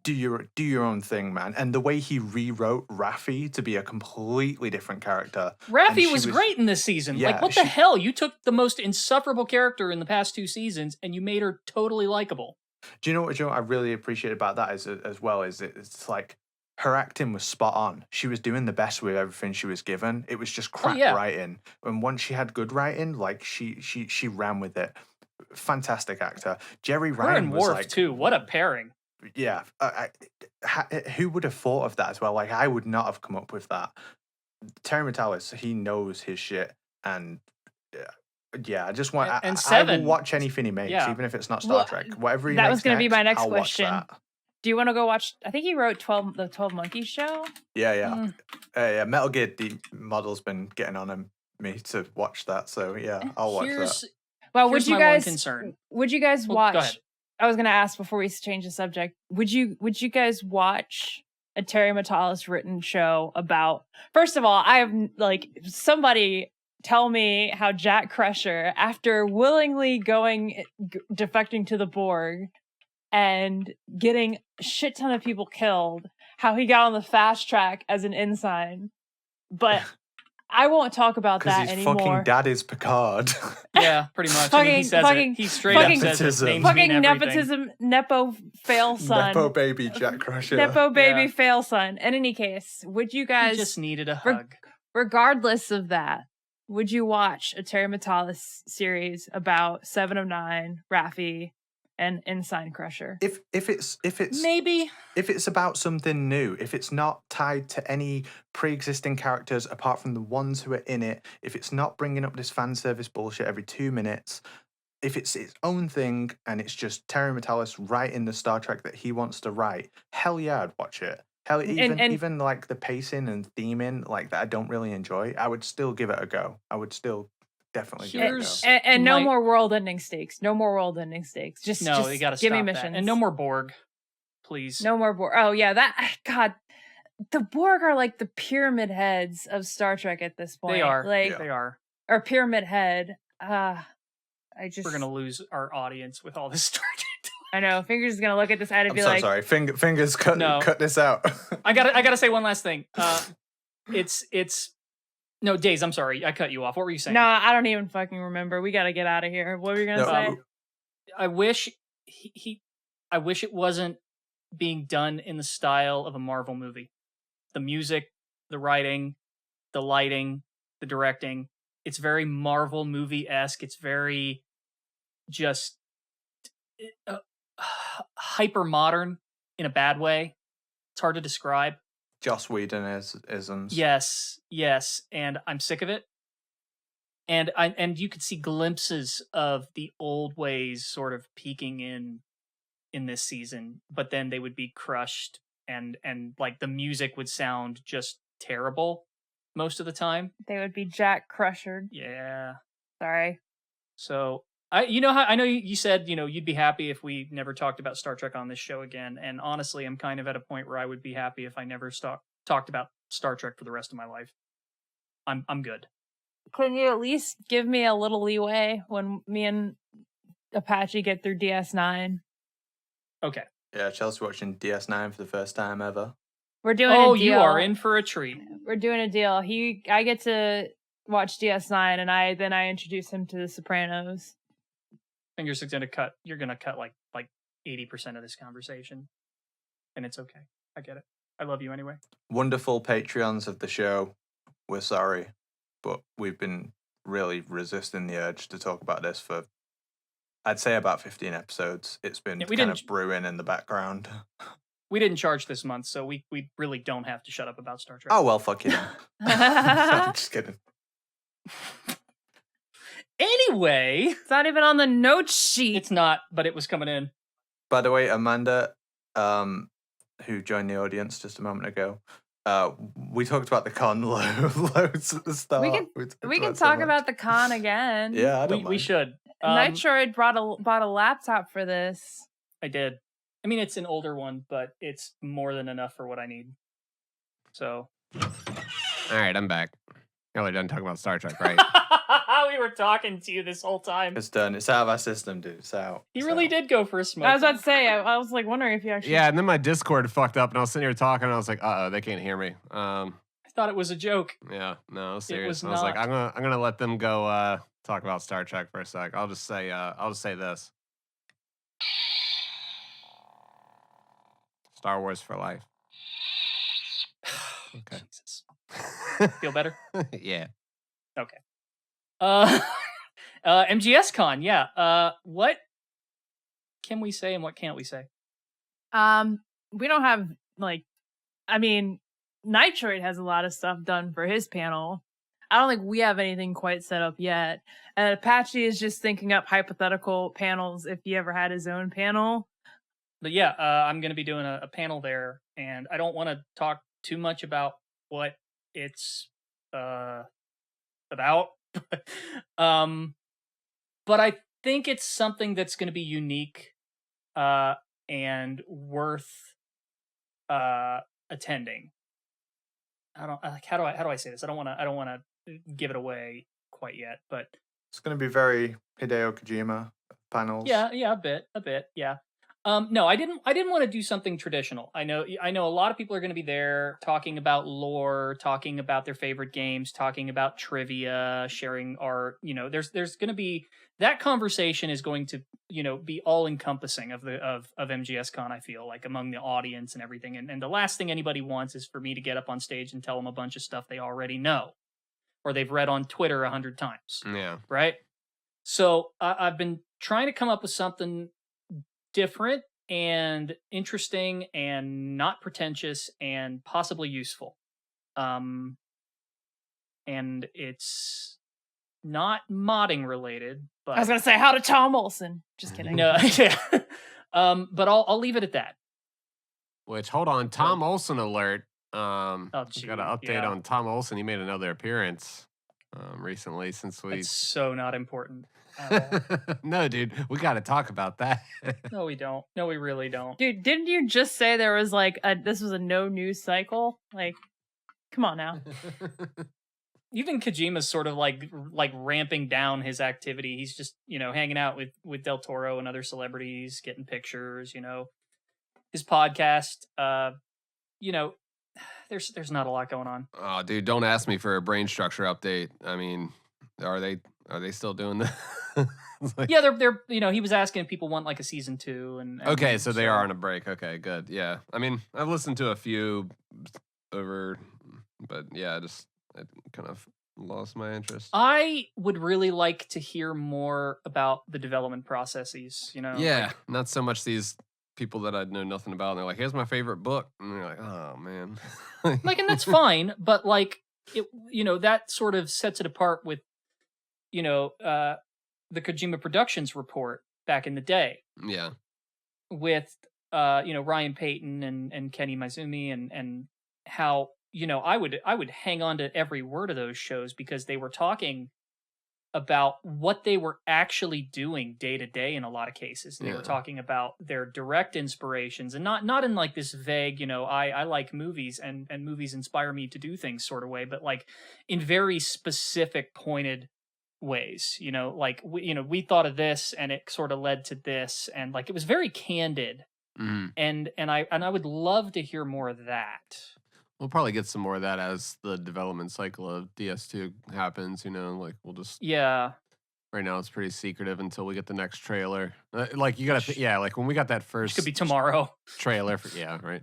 Do your own thing, man. And the way he rewrote Raffi to be a completely different character. And Raffi she was great in this season. Yeah, like, what the she- hell? You took the most insufferable character in the past 2 seasons and you made her totally likable. Do you know what I really appreciate about that as well is it's like her acting was spot on. She was doing the best with everything she was given. It was just crap yeah. writing. And once she had good writing, like she ran with it. Fantastic actor. Jerry Her Ryan and was Worf, like, too. What a pairing. yeah. Who would have thought of that as well? Like, I would not have come up with that. Terry Matalas, he knows his shit, and yeah, I just want. And I will Seven, watch anything he makes, yeah. even if it's not Star Well, Trek. Whatever he that makes was gonna be my next I'll watch question. that. Do you want to go watch? I think he wrote the 12 Monkeys show. Yeah. Yeah, Metal Gear the model's been getting on me to watch that, so yeah, I'll watch that. Well, Here's would you my one guys? concern. Would you guys Well, watch? go ahead. I was gonna ask before we change the subject. Would you guys watch a Terry Matalas written show about? First of all, I have like somebody tell me how Jack Crusher, after willingly defecting to the Borg and getting a shit ton of people killed, how he got on the fast track as an ensign. But I won't talk about Because that his anymore. fucking dad is Picard. Yeah, pretty much. I mean, he says it. He straight up says it. Nepotism. Names Fucking mean everything. nepotism, nepo fail son. Nepo baby Jack Crusher. Nepo baby Yeah. fail son. In any case, would you He guys, just needed a Reg- hug. regardless of that, would you watch a Terry Matalas series about 7 of 9, Raffi, and Ensign Crusher? If it's Maybe. if it's about something new, if it's not tied to any pre-existing characters apart from the ones who are in it, if it's not bringing up this fan service bullshit every 2 minutes, if it's its own thing and it's just Terry Matalas writing the Star Trek that he wants to write, hell yeah, I'd watch it. Hell, even like the pacing and theming like that I don't really enjoy, I would still give it a go. I would still definitely give it a go. Here's- And no My- more world-ending stakes. No more world-ending stakes. Just No, you gotta give stop me that. missions. And no more Borg, please. No more Borg. Oh yeah, that God. The Borg are like the pyramid heads of Star Trek at this point. They are. like They are. or pyramid head. We're gonna lose our audience with all this Star Trek. I know. Fingers is gonna look at this ad and I'm be so like, sorry. Fingers cut No. cut this out. I gotta say one last thing. It's no Days. I'm sorry, I cut you off. What were you saying? "No, I don't even fucking remember. We got to get out of here." What were you gonna No, say? I wish I wish it wasn't being done in the style of a Marvel movie. The music, the writing, the lighting, the directing. It's very Marvel movie-esque. It's very just hyper modern in a bad way. It's hard to describe. Joss Whedon isms. Yes, and I'm sick of it. And you could see glimpses of the old ways sort of peeking in this season, but then they would be crushed, and like the music would sound just terrible most of the time. They would be Jack Crushered. Yeah. Sorry. So I know you said, you'd be happy if we never talked about Star Trek on this show again. And honestly, I'm kind of at a point where I would be happy if I never talked about Star Trek for the rest of my life. I'm good. Can you at least give me a little leeway when me and Apache get through DS9? Okay. Yeah, Chelsea watching DS9 for the first time ever. We're doing a deal. You are in for a treat. We're doing a deal. I get to watch DS9, and I introduce him to The Sopranos. Fingers are cut. You're gonna cut like 80% of this conversation, and it's okay. I get it. I love you anyway. Wonderful Patreons of the show. We're sorry, but we've been really resisting the urge to talk about this for, I'd say, about 15 episodes. It's been kind of brewing in the background. We didn't charge this month, so we really don't have to shut up about Star Trek. Oh, well, fuck you. I'm just kidding. Anyway. It's not even on the note sheet. It's not, but it was coming in. By the way, Amanda, who joined the audience just a moment ago, we talked about the con loads at the start. We can talk about the con again. Yeah, I don't mind. We should. Nitroid bought a laptop for this. I did. I mean, it's an older one, but it's more than enough for what I need. So. All right, I'm back. You're done talking about Star Trek, right? We were talking to you this whole time. It's done. It's out of our system, dude. It's out. He really did go for a smoke. I was about to say, I was like wondering if you actually. Yeah, and then my Discord fucked up, and I was sitting here talking, and I was like, "Uh oh, they can't hear me." I thought it was a joke. Yeah, no, serious. It was I was like, not. I'm gonna let them go talk about Star Trek for a sec. I'll just say this: Star Wars for life. Okay. Jesus. Feel better? Yeah. Okay. MGS Con, yeah. What can we say and what can't we say? We don't have Nitroid has a lot of stuff done for his panel. I don't think we have anything quite set up yet. And Apache is just thinking up hypothetical panels if he ever had his own panel. But yeah, I'm going to be doing a panel there, and I don't want to talk too much about what it's about. But I think it's something that's going to be unique and worth attending. I don't like how do I say this? I don't want to give it away quite yet, but it's going to be very Hideo Kojima panels. Yeah, a bit, yeah. No, I didn't want to do something traditional. I know a lot of people are going to be there talking about lore, talking about their favorite games, talking about trivia, sharing our, there's going to be that conversation is going to, be all encompassing of MGS Con, I feel like, among the audience and everything. And the last thing anybody wants is for me to get up on stage and tell them a bunch of stuff they already know or they've read on Twitter 100 times. Yeah. Right? So I've been trying to come up with something different and interesting and not pretentious and possibly useful. And it's not modding related, but I was gonna say how to Tom Olsen. Just kidding. No, yeah. But I'll leave it at that. Which, hold on, Tom Olsen alert. We got an update yeah. on Tom Olsen. He made another appearance recently since we. It's so not important. No, dude, we got to talk about that. No, we don't. No, we really don't. Dude, didn't you just say there was this was a no news cycle? Like, come on now. Even Kojima's sort of like ramping down his activity. He's just, hanging out with Del Toro and other celebrities, getting pictures, his podcast, there's not a lot going on. Oh, dude, don't ask me for a brain structure update. I mean, are they still doing that? Yeah, they're he was asking if people want like a season 2 and okay, so they are on a break. Okay, good. Yeah. I mean, I've listened to a few over, but yeah, just kind of lost my interest. I would really like to hear more about the development processes. Yeah, not so much these people that I know nothing about. And they're like, "Here's my favorite book," and they're like, "Oh man." And that's fine, but that sort of sets it apart with, the Kojima Productions report back in the day. Yeah. With Ryan Payton and Kenny Maizumi and how I would hang on to every word of those shows because they were talking about what they were actually doing day to day in a lot of cases. And they were talking about their direct inspirations and not in like this vague, I like movies and movies inspire me to do things sort of way, but like in very specific pointed ways, we thought of this and it sort of led to this, and like it was very candid. And I would love to hear more of that. We'll probably get some more of that as the development cycle of DS2 happens, like we'll just right now it's pretty secretive until we get the next trailer. Like you gotta like when we got that first, could be tomorrow trailer for right.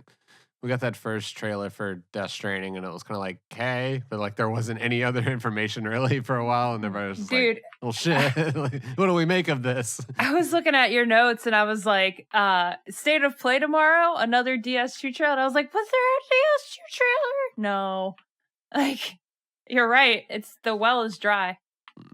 We got that first trailer for Death Stranding, and it was kind of like, hey, but like there wasn't any other information really for a while, and everybody was just like, well, shit, like, what do we make of this? I was looking at your notes, and I was like, State of Play tomorrow, another DS2 trailer. And I was like, was there a DS2 trailer? No. Like, you're right. The well is dry.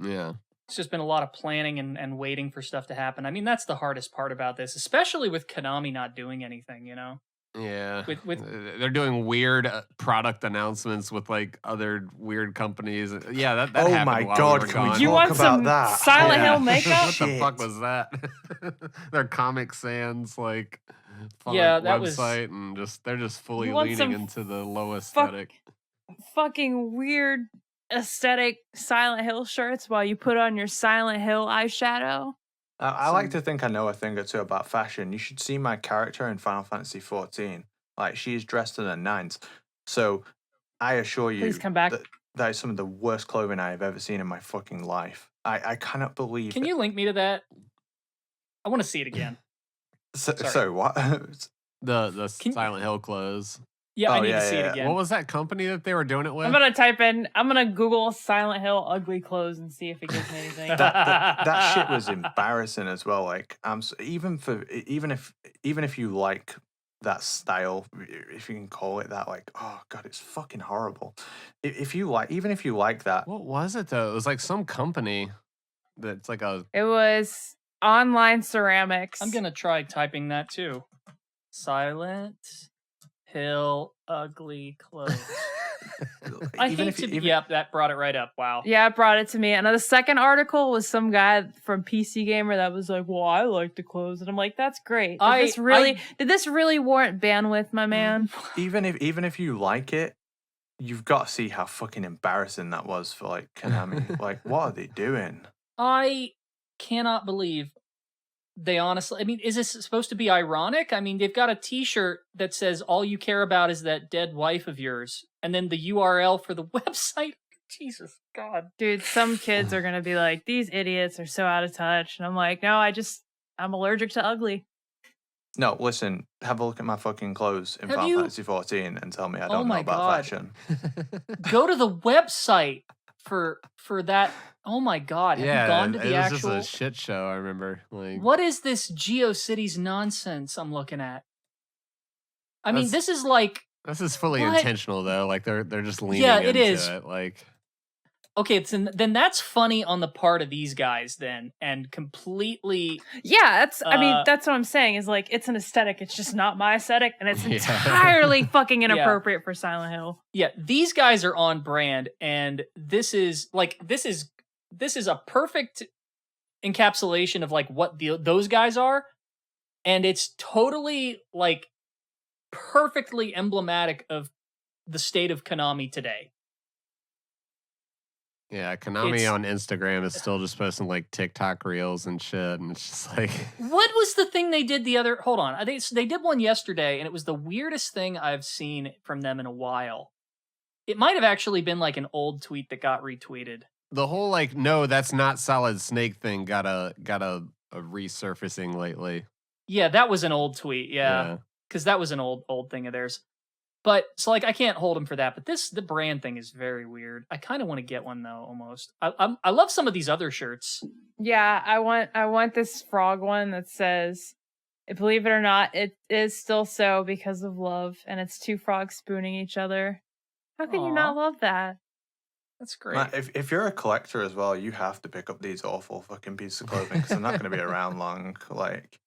Yeah. It's just been a lot of planning and waiting for stuff to happen. I mean, that's the hardest part about this, especially with Konami not doing anything, Yeah, with they're doing weird product announcements with like other weird companies. Yeah, that Oh happened my while God, we were can we gone. You talk want about some that? Silent Yeah. Hill makeup? What the Shit. fuck was that? Their Comic Sans like Yeah, that was- website, and they're just fully You want leaning some into the low aesthetic. Fucking weird aesthetic Silent Hill shirts while you put on your Silent Hill eyeshadow. I like to think I know a thing or two about fashion. You should see my character in Final Fantasy XIV. Like, she's dressed in the nines. So, I assure you Please come back. that is some of the worst clothing I have ever seen in my fucking life. I cannot believe Can it. you link me to that? I want to see it again. So what? The Silent Hill clothes. Yeah, I Oh, need yeah, to see yeah, it yeah. again. What was that company that they were doing it with? I'm gonna Google Silent Hill ugly clothes and see if it gives me anything. that shit was embarrassing as well. Like, even if you like that style, if you can call it that, like, oh god, it's fucking horrible. If you like that, What was it though? It was like some company that's like a It was Online Ceramics. I'm gonna try typing that too. Silent Hill ugly clothes. Yep, that brought it right up. Wow. Yeah, it brought it to me. And the second article was some guy from PC Gamer that was like, "Well, I like the clothes," and I'm like, "That's great. Did this really warrant bandwidth, my man?" even if you like it, you've got to see how fucking embarrassing that was for like Konami. Like, what are they doing? I cannot believe they honestly. I mean, is this supposed to be ironic? I mean, they've got a T-shirt that says "All you care about is that dead wife of yours," and then the URL for the website. Jesus God, Dude, some kids are gonna be like, "These idiots are so out of touch," and I'm like, "No, I'm allergic to ugly." No, listen, have a look at my fucking clothes in Have Final you- Fantasy 14 and tell me I Oh don't know my about God. fashion. go to the website for that. Oh my God, have you gone to the it was actual? just a shit show. I remember. Like, What is this GeoCities nonsense I'm looking at? I mean, That's- this is like this is fully What? intentional though. Like they're just leaning Yeah, it into is. it. Like okay. Then that's funny on the part of these guys, then, and completely. Yeah, I mean, Uh, that's what I'm saying. Is like, it's an aesthetic. It's just not my aesthetic, and it's Yeah. entirely fucking inappropriate for Silent Hill. Yeah, these guys are on brand, and this is a perfect encapsulation of like what those guys are, and it's totally like perfectly emblematic of the state of Konami today. yeah, Konami It's- on Instagram is still just posting like TikTok reels and shit, and it's just like What was the thing they did the other? Hold on, they did one yesterday, and it was the weirdest thing I've seen from them in a while. It might have actually been like an old tweet that got retweeted. the whole like no, that's not Solid Snake thing got a resurfacing lately. Yeah, that was an old tweet. Yeah, because that was an old thing of theirs. But so like I can't hold him for that. But the brand thing is very weird. I kind of want to get one though. Almost. I love some of these other shirts. Yeah, I want this frog one that says, believe it or not, it is still so because of love, and it's two frogs spooning each other. How can you not love that? That's great. Matt, if you're a collector as well, you have to pick up these awful fucking pieces of clothing because they're not going to be around long. Like,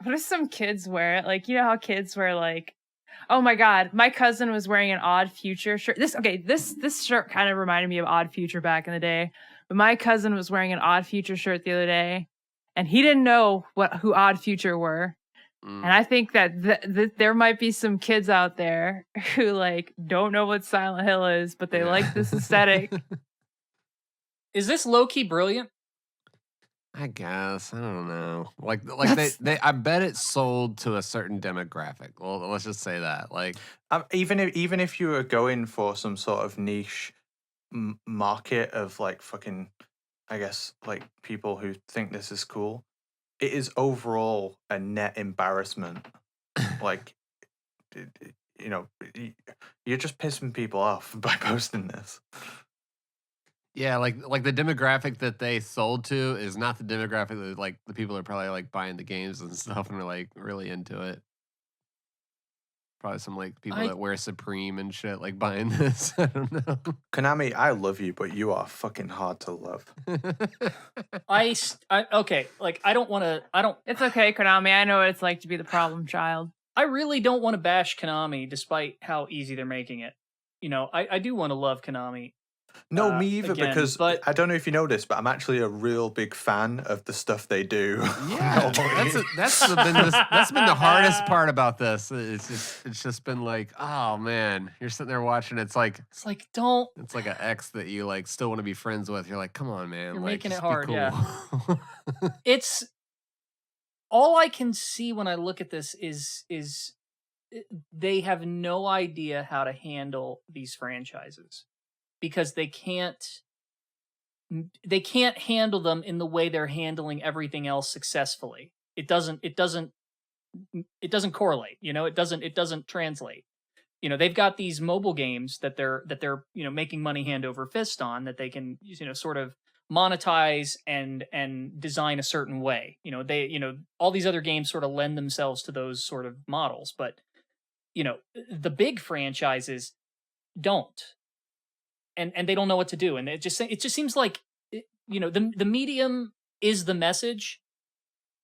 what if some kids wear it? Like, you know how kids wear like, oh my god, my cousin was wearing an Odd Future shirt. This shirt kind of reminded me of Odd Future back in the day. But my cousin was wearing an Odd Future shirt the other day, and he didn't know who Odd Future were. And I think that there might be some kids out there who like don't know what Silent Hill is, but they like this aesthetic. Is this low-key brilliant? I guess. I don't know. Like they I bet it sold to a certain demographic. Well, let's just say that. Like even if you were going for some sort of niche market of like fucking, I guess, like people who think this is cool, it is overall a net embarrassment. Like, you know, you're just pissing people off by posting this. yeah, like the demographic that they sold to is not the demographic that like the people are probably like buying the games and stuff and are like really into it. Probably some like people that wear Supreme and shit like buying this. I don't know. Konami, I love you, but you are fucking hard to love. Okay, like I don't. It's okay, Konami. I know what it's like to be the problem child. I really don't want to bash Konami, despite how easy they're making it. You know, I do want to love Konami. No, me either, again, because but I don't know if you know this, but I'm actually a real big fan of the stuff they do. Yeah, that's been the hardest part about this. It's just been like, oh man, you're sitting there watching. It's like don't. It's like an ex that you like still want to be friends with. You're like, come on, man. You're like, making it just be hard, cool. yeah. It's all I can see when I look at this is they have no idea how to handle these franchises. Because they can't handle them in the way they're handling everything else successfully. It doesn't correlate, you know, it doesn't translate. You know, they've got these mobile games that they're you know, making money hand over fist on, that they can, you know, sort of monetize and design a certain way. You know, all these other games sort of lend themselves to those sort of models, but you know, the big franchises don't. And they don't know what to do, and it just seems like, you know, the medium is the message,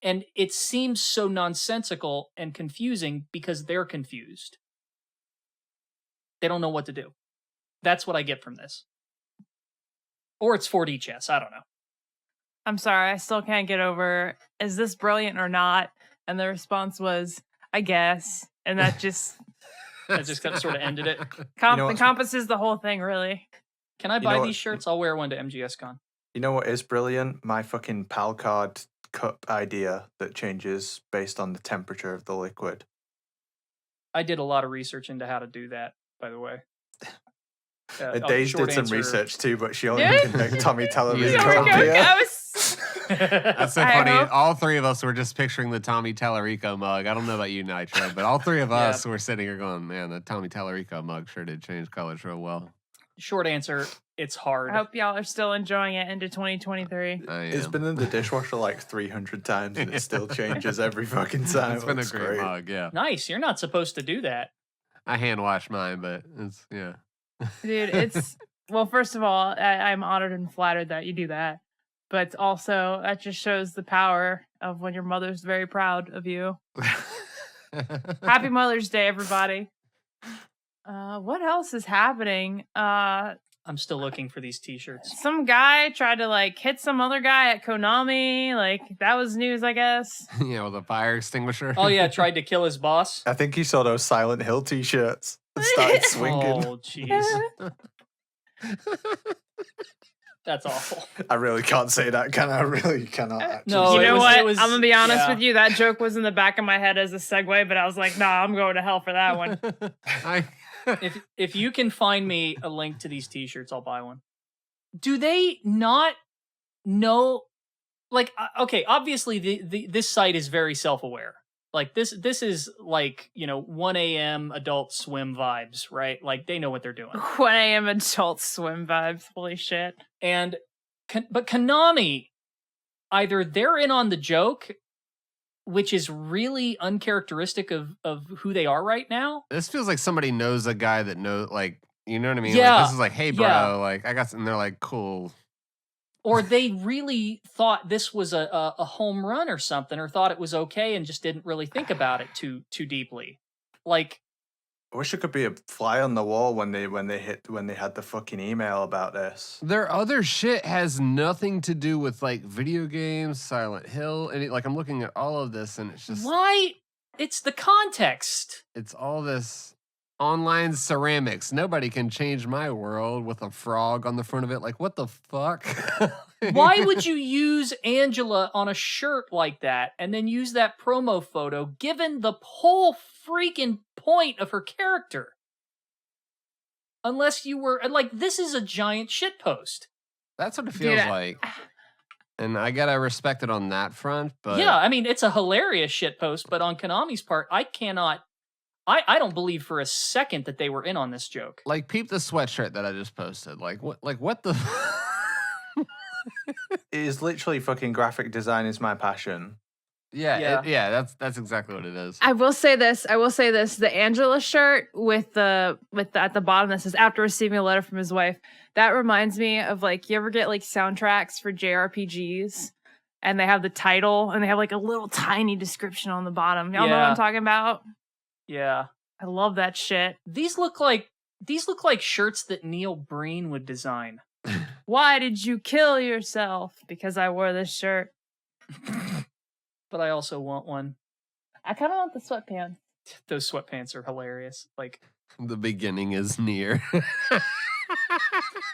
and it seems so nonsensical and confusing because they're confused. They don't know what to do. That's what I get from this. Or it's 4D chess. I don't know. I'm sorry, I still can't get over, is this brilliant or not? And the response was, I guess, and that just that just kind of sort of ended it. Encompasses the whole thing, really. Can I buy these shirts? I'll wear one to MGS Con. You know what is brilliant? My fucking PAL card cup idea that changes based on the temperature of the liquid. I did a lot of research into how to do that, by the way. Daisy did some research too, but she only can make Tommy Tallarico That's so funny. All three of us were just picturing the Tommy Tallarico mug. I don't know about you, Nitro, but all three of us were sitting here going, man, the Tommy Tallarico mug sure did change colors real well. Short answer, it's hard. I hope y'all are still enjoying it into 2023. It's been in the dishwasher like 300 times and it still changes every fucking time. It's been a great mug, yeah. Nice. You're not supposed to do that. I hand wash mine, but it's, yeah. Dude, it's, well, first of all, I'm honored and flattered that you do that. But also, that just shows the power of when your mother's very proud of you. Happy Mother's Day, everybody. What else is happening? I'm still looking for these t-shirts. Some guy tried to like hit some other guy at Konami. Like, that was news, I guess. Yeah, with a fire extinguisher. Oh yeah, tried to kill his boss. I think he saw those Silent Hill t-shirts and started swinging. Oh jeez. That's awful. I really can't say that, can I? I really cannot. Actually. No, you know what? I'm gonna be honest yeah. with you. That joke was in the back of my head as a segue, but I was like, nah, I'm going to hell for that one. If you can find me a link to these t-shirts, I'll buy one. Do they not know? Like, okay, obviously this site is very self-aware. Like this is like, 1 a.m. Adult Swim vibes, right? Like they know what they're doing. 1 a.m. Adult Swim vibes. Holy shit. But Konami, either they're in on the joke, which is really uncharacteristic of who they are right now. This feels like somebody knows a guy that knows, like, you know what I mean? Yeah. Like, this is like, hey, bro, Yeah. like, I got some, and they're like, cool. Or they really thought this was a home run or something, or thought it was okay and just didn't really think about it too deeply. Like, I wish it could be a fly on the wall when they had the fucking email about this. Their other shit has nothing to do with like video games, Silent Hill, and like I'm looking at all of this, and it's just why? It's the context. It's all this online ceramics. Nobody can change my world with a frog on the front of it. Like, what the fuck? Why would you use Angela on a shirt like that and then use that promo photo given the whole freaking point of her character? Unless you were like, this is a giant shitpost. That's what it feels like. And I gotta respect it on that front, but yeah, I mean, it's a hilarious shitpost, but on Konami's part, I don't believe for a second that they were in on this joke. Like, peep the sweatshirt that I just posted. Like, what the It is literally fucking graphic design is my passion. Yeah, that's exactly what it is. I will say this. The Angela shirt with the at the bottom that says after receiving a letter from his wife. That reminds me of like, you ever get like soundtracks for JRPGs and they have the title and they have like a little tiny description on the bottom. Y'all know what I'm talking about? Yeah. I love that shit. These look like shirts that Neil Breen would design. Why did you kill yourself? Because I wore this shirt. But I also want one. I kind of want the sweatpants. Those sweatpants are hilarious. Like, the beginning is near.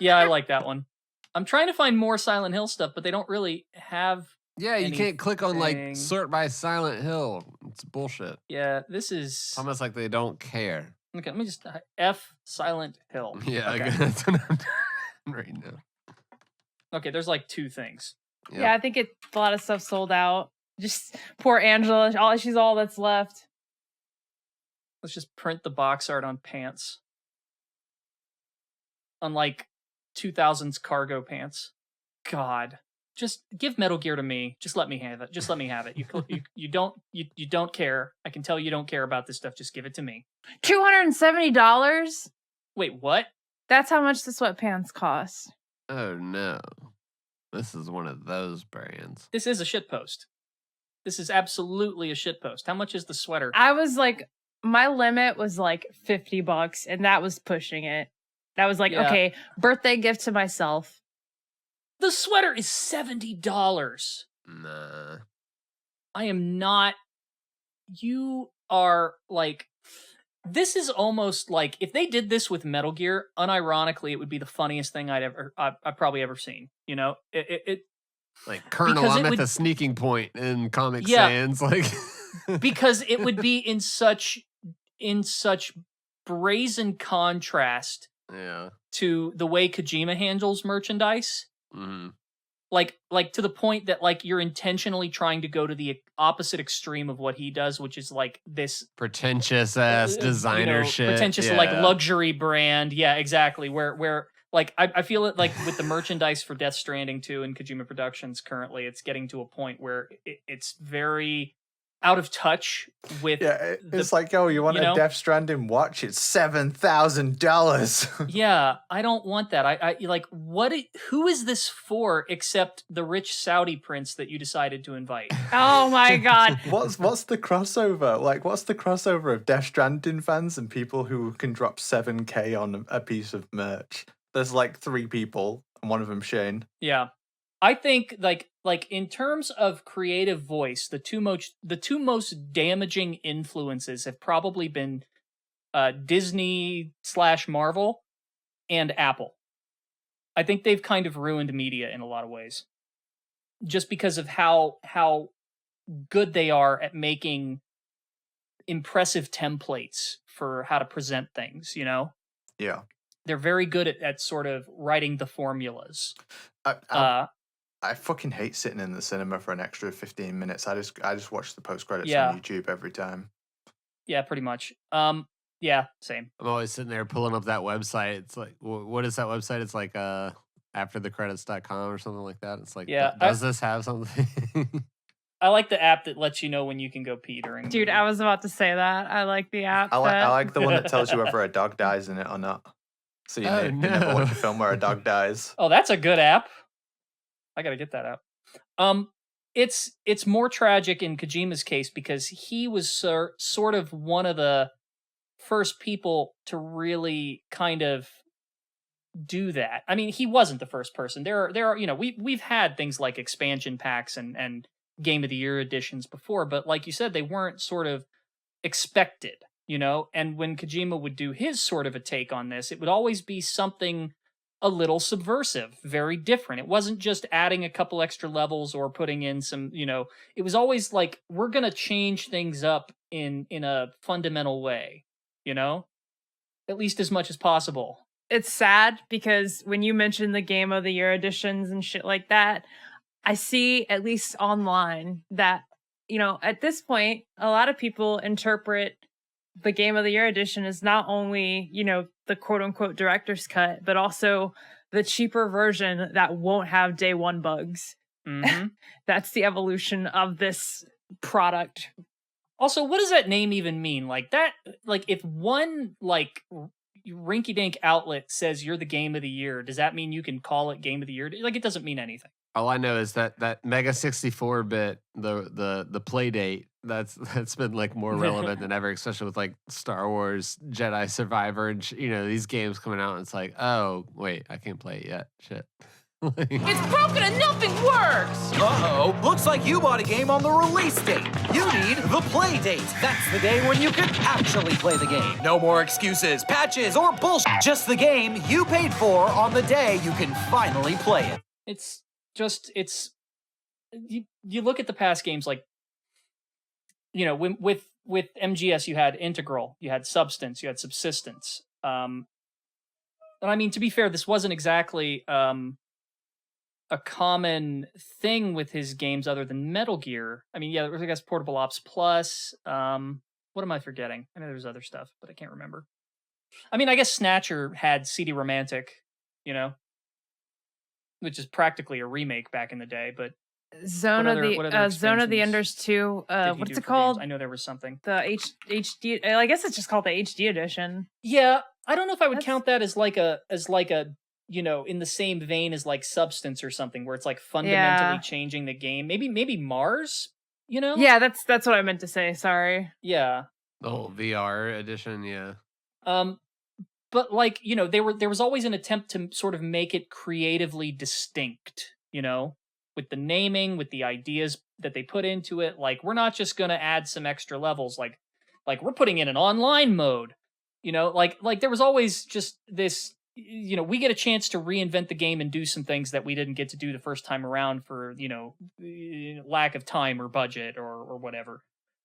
yeah, I like that one. I'm trying to find more Silent Hill stuff, but they don't really have. Yeah, you can't click on like sort by Silent Hill. It's bullshit. Yeah, this is it's almost like they don't care. Okay, let me just F Silent Hill. Yeah, okay. That's what I'm doing right now. Okay, there's like 2 things. Yep. Yeah, I think a lot of stuff sold out. Just poor Angela. She's all that's left. Let's just print the box art on pants. Unlike 2000s cargo pants. God. Just give Metal Gear to me. Just let me have it. Just let me have it. You don't care. I can tell you don't care about this stuff. Just give it to me. $270? Wait, what? That's how much the sweatpants cost. Oh no. This is one of those brands. This is a shitpost. This is absolutely a shitpost. How much is the sweater? I was like, my limit was like $50, and that was pushing it. That was like, okay, birthday gift to myself. The sweater is $70. Nah. I am not. You are like. This is almost like if they did this with Metal Gear, unironically, it would be the funniest thing I've probably ever seen. You know, it like Colonel, I'm at the sneaking point in Comic Sans, like because it would be in such brazen contrast to the way Kojima handles merchandise. Mm-hmm. Like to the point that like you're intentionally trying to go to the opposite extreme of what he does, which is like this pretentious ass designer shit, pretentious like luxury brand. Yeah, exactly. Where like I feel it like with the merchandise for Death Stranding 2 and Kojima Productions currently, it's getting to a point where it's very out of touch with. Yeah, it's like, oh, you want a Death Stranding watch? It's $7,000. Yeah, I don't want that. I like what? Who is this for? Except the rich Saudi prince that you decided to invite. Oh my god! What's the crossover? Like, what's the crossover of Death Stranding fans and people who can drop $7,000 on a piece of merch? There's like 3 people, and one of them Shane. Yeah. I think like in terms of creative voice, the two most damaging influences have probably been Disney/Marvel and Apple. I think they've kind of ruined media in a lot of ways, just because of how good they are at making impressive templates for how to present things. You know? Yeah. They're very good at sort of writing the formulas. I fucking hate sitting in the cinema for an extra 15 minutes. I just watch the post credits Yeah. on YouTube every time. Yeah, pretty much. Yeah, same. I'm always sitting there pulling up that website. It's like, what is that website? It's like afterthecredits.com or something like that. It's like, Yeah, does this have something? I like the app that lets you know when you can go pee during. the Dude, movie. I was about to say that. I like the app. I that- like the one that tells you whether a dog dies in it or not. So you never watch a film where a dog dies. Oh, that's a good app. I gotta get that app. It's more tragic in Kojima's case because he was sort of one of the first people to really kind of do that. I mean, he wasn't the first person. There are we've had things like expansion packs and Game of the Year editions before, but like you said, they weren't sort of expected, and when Kojima would do his sort of a take on this, it would always be something a little subversive, very different. It wasn't just adding a couple extra levels or putting in some, it was always like, we're going to change things up in a fundamental way, at least as much as possible. It's sad because when you mention the Game of the Year editions and shit like that, I see, at least online, that, at this point, a lot of people interpret the Game of the Year edition as not only, the quote unquote director's cut, but also the cheaper version that won't have day one bugs. Mm-hmm. That's the evolution of this product. Also, what does that name even mean? Like that, like if one rinky-dink outlet says you're the Game of the Year, does that mean you can call it Game of the Year? Like, it doesn't mean anything. All I know is that Mega 64 bit, the play date, that's been like more relevant than ever, especially with like Star Wars Jedi Survivor and these games coming out. And it's like, oh wait, I can't play it yet. Shit. It's broken and nothing works! Uh-oh, looks like you bought a game on the release date. You need the play date. That's the day when you can actually play the game. No more excuses, patches, or bullshit. Just the game you paid for on the day you can finally play it. You look at the past games, like, with MGS, you had Integral, you had Substance, you had Subsistence. And I mean, to be fair, this wasn't exactly a common thing with his games other than Metal Gear. I mean, yeah, there was, I guess, Portable Ops Plus. What am I forgetting? I know there's other stuff, but I can't remember. I mean, I guess Snatcher had CD Romantic, which is practically a remake back in the day, but Zone of the expansions Enders 2. did he What's do it for called? games? I know there was something. The HD. I guess it's just called the HD edition. Yeah, I don't know if I would That's- count that as like a in the same vein as like Substance or something, where it's like fundamentally changing the game. Maybe Mars. Yeah, that's what I meant to say. Sorry. Yeah. Oh, VR edition, yeah. But like, there was always an attempt to sort of make it creatively distinct, with the naming, with the ideas that they put into it. Like, we're not just going to add some extra levels. Like we're putting in an online mode, like there was always just this, we get a chance to reinvent the game and do some things that we didn't get to do the first time around for, lack of time or budget or whatever.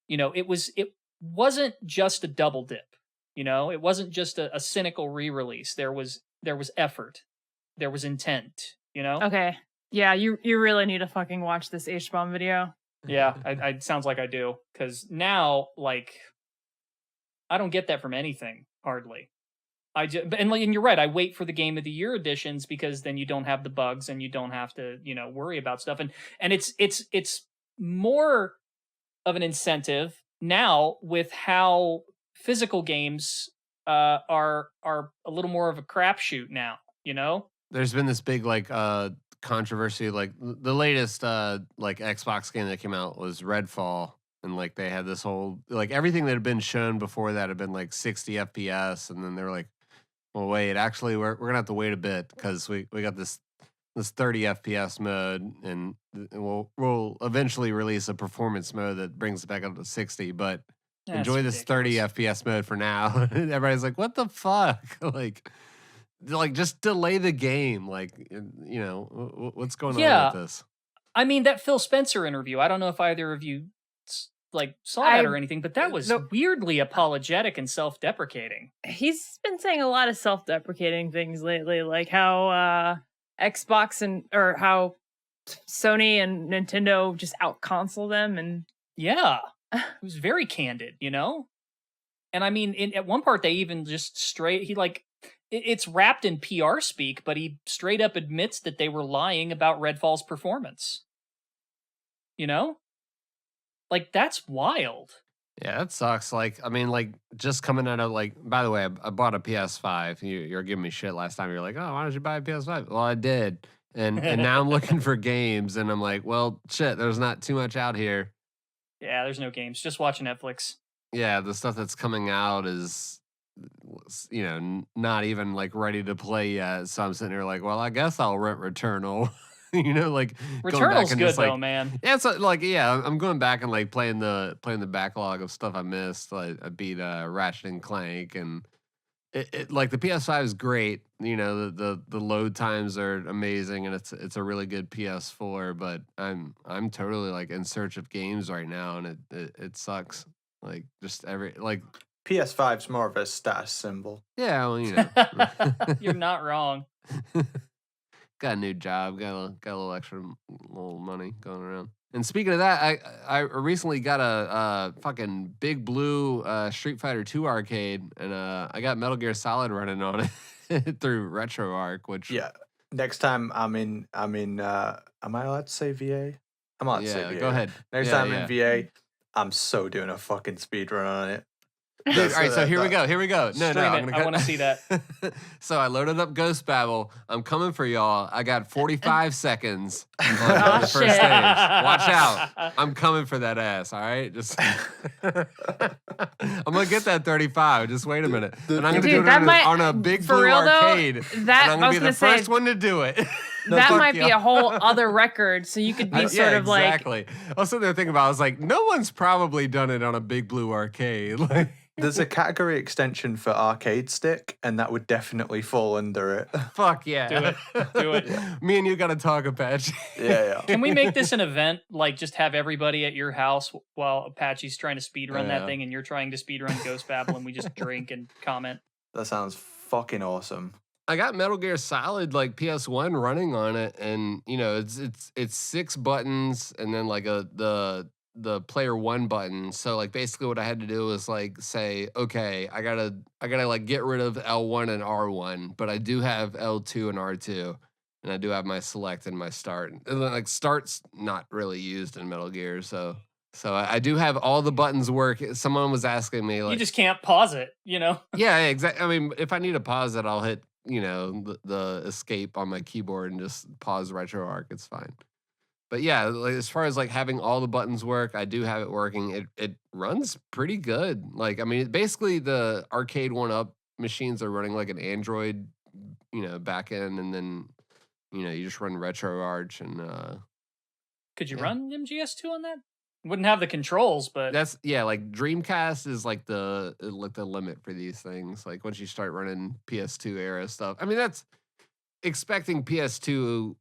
It wasn't just a double dip. It wasn't just a cynical re-release. There was effort. There was intent, Okay. Yeah, you really need to fucking watch this H-bomb video. Yeah, I sounds like I do. Because now, like, I don't get that from anything, hardly. And you're right, I wait for the Game of the Year editions because then you don't have the bugs and you don't have to, worry about stuff. And it's more of an incentive now with how physical games are a little more of a crapshoot now, There's been this big controversy, like the latest like Xbox game that came out was Redfall, and like they had this whole, like, everything that had been shown before that had been like 60 FPS, and then they were like, well, wait, actually we're gonna have to wait a bit because we got this 30 FPS mode, and we'll eventually release a performance mode that brings it back up to 60, but That's enjoy this 30 ridiculous. FPS mode for now. Everybody's like, what the fuck? like just delay the game. Like, what's going on with this? I mean, that Phil Spencer interview, I don't know if either of you saw that or anything, but that was weirdly apologetic and self-deprecating. He's been saying a lot of self-deprecating things lately, like how Xbox or how Sony and Nintendo just out console them, and Yeah, it was very candid, you know. And I mean, at one part they even just it's wrapped in PR speak, but he straight up admits that they were lying about Redfall's performance. You know, like that's wild. Yeah, that sucks. Like, I mean, like, just coming out of, like, by the way, I bought a PS5. You're giving me shit last time. You're like, oh, why don't you buy a PS5? Well, I did. And now I'm looking for games, and I'm like, well, shit, there's not too much out here. Yeah, there's no games. Just watch Netflix. Yeah, the stuff that's coming out is, you know, not even, like, ready to play yet. So I'm sitting here like, well, I guess I'll rent Returnal. You know, like Returnal's good though, man. Yeah, so like I'm going back and like playing the backlog of stuff I missed. Like I beat Ratchet and Clank, and it like the PS5 is great. You know, the load times are amazing, and it's a really good PS4. But I'm totally like in search of games right now, and it sucks. Like just PS5's more of a status symbol. Yeah, well, you know, You're not wrong. Got a new job, got a little extra little money going around. And speaking of that, I recently got a fucking Big Blue Street Fighter 2 arcade, and I got Metal Gear Solid running on it through RetroArch, which next time I'm in am I allowed to say VA? I'm allowed to say VA. Go ahead. Next time I'm in VA, I'm so doing a fucking speed run on it. All right, so here we go. No, I want to see that. So I loaded up Ghost Babel. I'm coming for y'all. I got 45 seconds on the first shit. stage. Watch out. I'm coming for that ass, all right? Just I'm going to get that 35. Just wait a minute. And I'm going to do it on a Big Blue arcade. And I'm going to be the first one to do it. That might be a whole other record, so you could be sort of like... Exactly. I was sitting there thinking about it. I was like, no one's probably done it on a Big Blue arcade. Like... There's a category extension for arcade stick, and that would definitely fall under it. Fuck yeah. Do it. Me and you got to talk, Apache. Yeah. Can we make this an event? Like, just have everybody at your house while Apache's trying to speedrun that thing, and you're trying to speedrun Ghost Babel, and we just drink and comment. That sounds fucking awesome. I got Metal Gear Solid like PS1 running on it, and you know it's 6 buttons, and then like the player 1 button. So like basically what I had to do was like say, okay, I gotta like get rid of L1 and R1, but I do have L2 and R2, and I do have my select and my start. And then like start's not really used in Metal Gear, so I do have all the buttons work. Someone was asking me like, you just can't pause it, you know? Yeah, exactly. I mean, if I need to pause it, I'll hit the escape on my keyboard and just pause RetroArch. It's fine. But yeah, like as far as like having all the buttons work, I do have it working. It runs pretty good. Like I mean, basically the arcade 1-up machines are running like an Android, backend, and then you just run RetroArch and. Could you run MGS2 on that? Wouldn't have the controls, but that's like Dreamcast is like the limit for these things. Like once you start running PS2 era stuff, I mean that's. Expecting PS2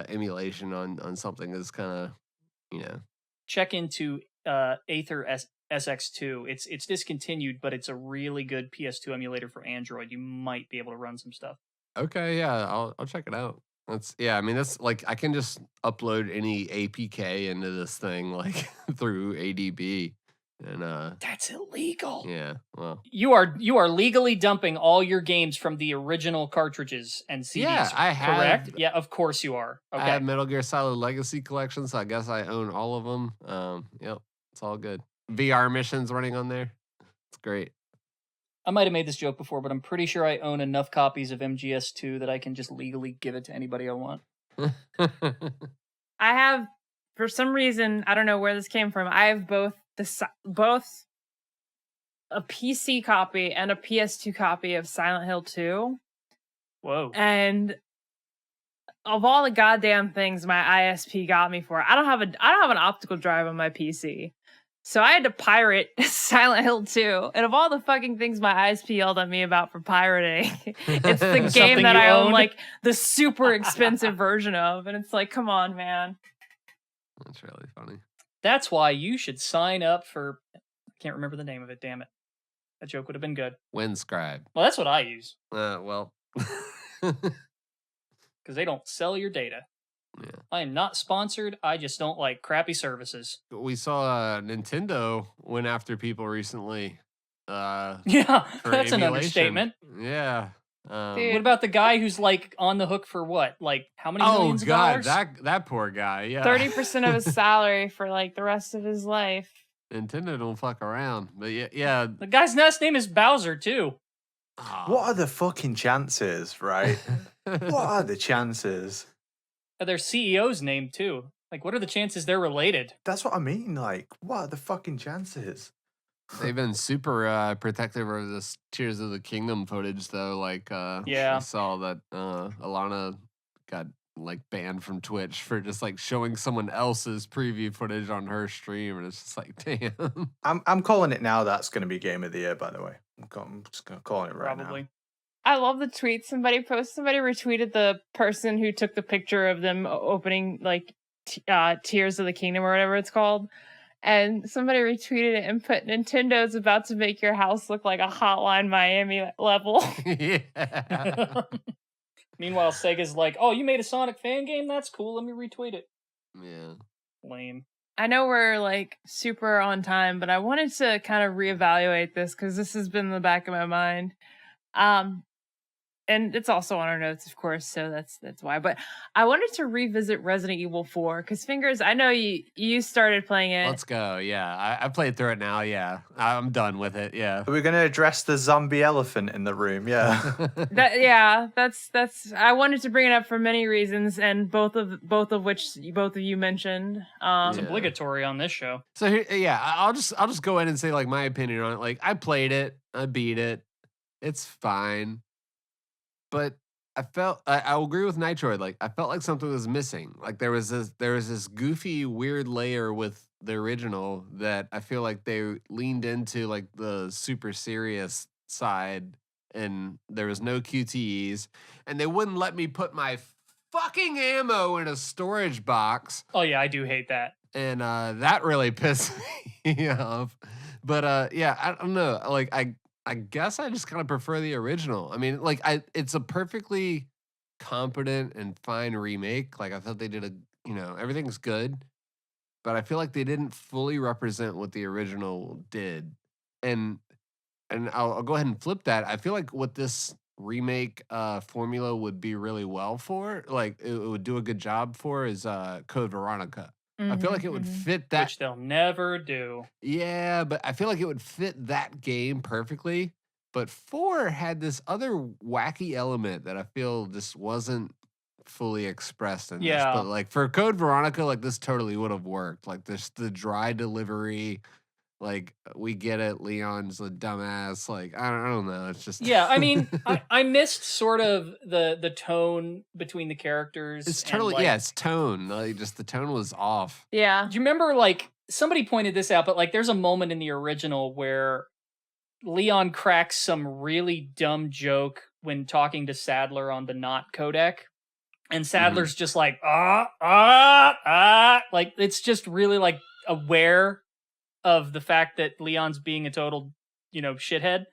emulation on something is kind of, Check into Aether SX2. It's discontinued, but it's a really good PS2 emulator for Android. You might be able to run some stuff. Okay, yeah, I'll check it out. I mean that's like I can just upload any APK into this thing like through ADB. And that's illegal. Yeah, well, you are legally dumping all your games from the original cartridges and CDs. Yeah, I have. Correct? Yeah, of course you are. Okay. I have Metal Gear Solid Legacy Collection, so I guess I own all of them. Yep, it's all good. VR missions running on there. It's great. I might have made this joke before, but I'm pretty sure I own enough copies of MGS2 that I can just legally give it to anybody I want. I have, for some reason, I don't know where this came from. I have both a PC copy and a PS2 copy of Silent Hill 2. Whoa. And of all the goddamn things my ISP got me for, I don't have an optical drive on my PC. So I had to pirate Silent Hill 2. And of all the fucking things my ISP yelled at me about for pirating, it's the game that I own like the super expensive version of. And it's like, come on, man. That's really funny. That's why you should sign up for... I can't remember the name of it, damn it. That joke would have been good. WinScribe. Well, that's what I use. Well. Because they don't sell your data. Yeah. I am not sponsored. I just don't like crappy services. We saw Nintendo went after people recently. Yeah, For that's an emulation. understatement. Yeah. Dude. What about the guy who's like on the hook for what? Like how many millions of dollars? that poor guy. Yeah. 30% of his salary for like the rest of his life. Nintendo don't fuck around. But yeah. The guy's last name is Bowser too. What are the fucking chances, right? What are the chances? Their CEO's name too. Like, what are the chances they're related? That's what I mean. Like, what are the fucking chances? They've been super protective of this Tears of the Kingdom footage, though. Like, Yeah. I saw that Alana got like banned from Twitch for just like showing someone else's preview footage on her stream, and it's just like, damn. I'm calling it now. That's going to be game of the year, by the way. I'm just going to call it right Probably. now. I love the tweet somebody posted. Somebody retweeted the person who took the picture of them opening like Tears of the Kingdom or whatever it's called. And somebody retweeted it and put, Nintendo's about to make your house look like a Hotline Miami level. Yeah. Meanwhile, Sega's like, oh, you made a Sonic fan game? That's cool. Let me retweet it. Yeah. Lame. I know we're like super on time, but I wanted to kind of reevaluate this because this has been in the back of my mind. And it's also on our notes, of course, so that's why. But I wanted to revisit Resident Evil 4 because Fingers, I know you started playing it. Let's go. Yeah. I played through it now. Yeah. I'm done with it. Yeah. Are we going to address the zombie elephant in the room? Yeah. That's I wanted to bring it up for many reasons, and both of which both of you mentioned. It's Yeah. obligatory on this show. So here, yeah, I'll just go ahead and say like my opinion on it. Like I played it, I beat it, it's fine, but I agree with Nitroid. Like I felt like something was missing. Like there was this goofy weird layer with the original that I feel like they leaned into like the super serious side, and there was no QTEs, and they wouldn't let me put my fucking ammo in a storage box. Oh yeah, I do hate that. And that really pissed me off. But yeah, I don't know. Like I guess I just kind of prefer the original. I mean, like it's a perfectly competent and fine remake. Like I thought they did everything's good, but I feel like they didn't fully represent what the original did. And I'll go ahead and flip that. I feel like what this remake formula would be really well for, like it would do a good job for, is Code Veronica. I feel like it would fit that. Which they'll never do. Yeah, but I feel like it would fit that game perfectly. But 4 had this other wacky element that I feel just wasn't fully expressed in this. But like for Code Veronica, like this totally would have worked. Like this, the dry delivery. Like we get it, Leon's a dumbass. Like I don't know. It's just I mean, I missed sort of the tone between the characters. It's totally it's tone. Like just the tone was off. Yeah. Do you remember like somebody pointed this out? But like, there's a moment in the original where Leon cracks some really dumb joke when talking to Sadler on the Not codec, and Sadler's just like like it's just really like aware of the fact that Leon's being a total, shithead.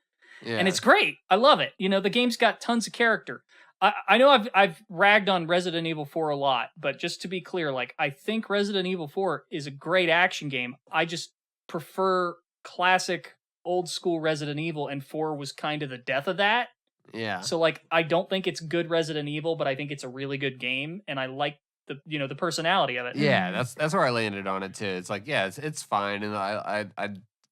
Yeah. And it's great. I love it. The game's got tons of character. I know I've ragged on Resident Evil 4 a lot, but just to be clear, like I think Resident Evil 4 is a great action game. I just prefer classic old school Resident Evil, and 4 was kind of the death of that. Yeah. So like I don't think it's good Resident Evil, but I think it's a really good game, and I like the personality of it. Yeah, that's where I landed on it too. It's like, yeah, it's fine, and I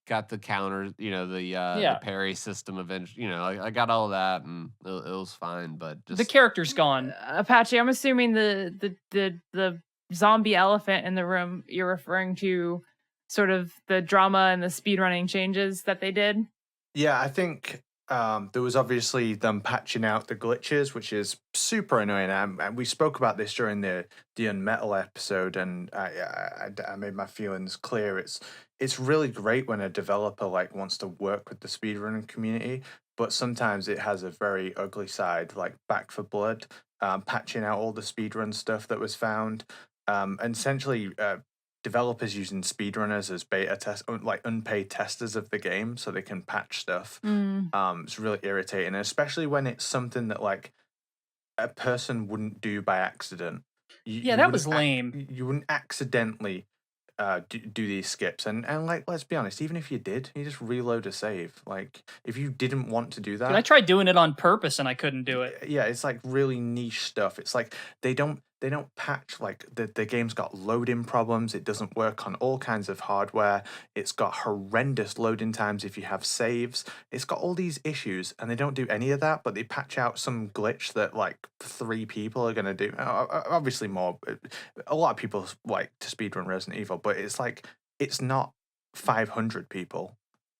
got the counter, the parry system eventually. I got all of that, and it was fine. But just the character's gone. Apache, I'm assuming the zombie elephant in the room, you're referring to sort of the drama and the speedrunning changes that they did. Yeah, I think there was obviously them patching out the glitches, which is super annoying. And we spoke about this during the Unmetal episode, and I made my feelings clear. It's really great when a developer like wants to work with the speedrunning community, but sometimes it has a very ugly side, like Back for Blood, patching out all the speedrun stuff that was found, and essentially developers using speedrunners as beta test, like unpaid testers of the game, so they can patch stuff. It's really irritating, especially when it's something that like a person wouldn't do by accident. Yeah, that was lame. You wouldn't accidentally do these skips, and like, let's be honest, even if you did, you just reload a save. Like, if you didn't want to do that, Dude, I tried doing it on purpose and I couldn't do it. yeah, it's like really niche stuff. It's like they don't patch, like the game's got loading problems. It doesn't work on all kinds of hardware. It's got horrendous loading times if you have saves. It's got all these issues, and they don't do any of that, but they patch out some glitch that like 3 people are gonna do. Obviously more. A lot of people like to speedrun Resident Evil, but it's like it's not 500 people.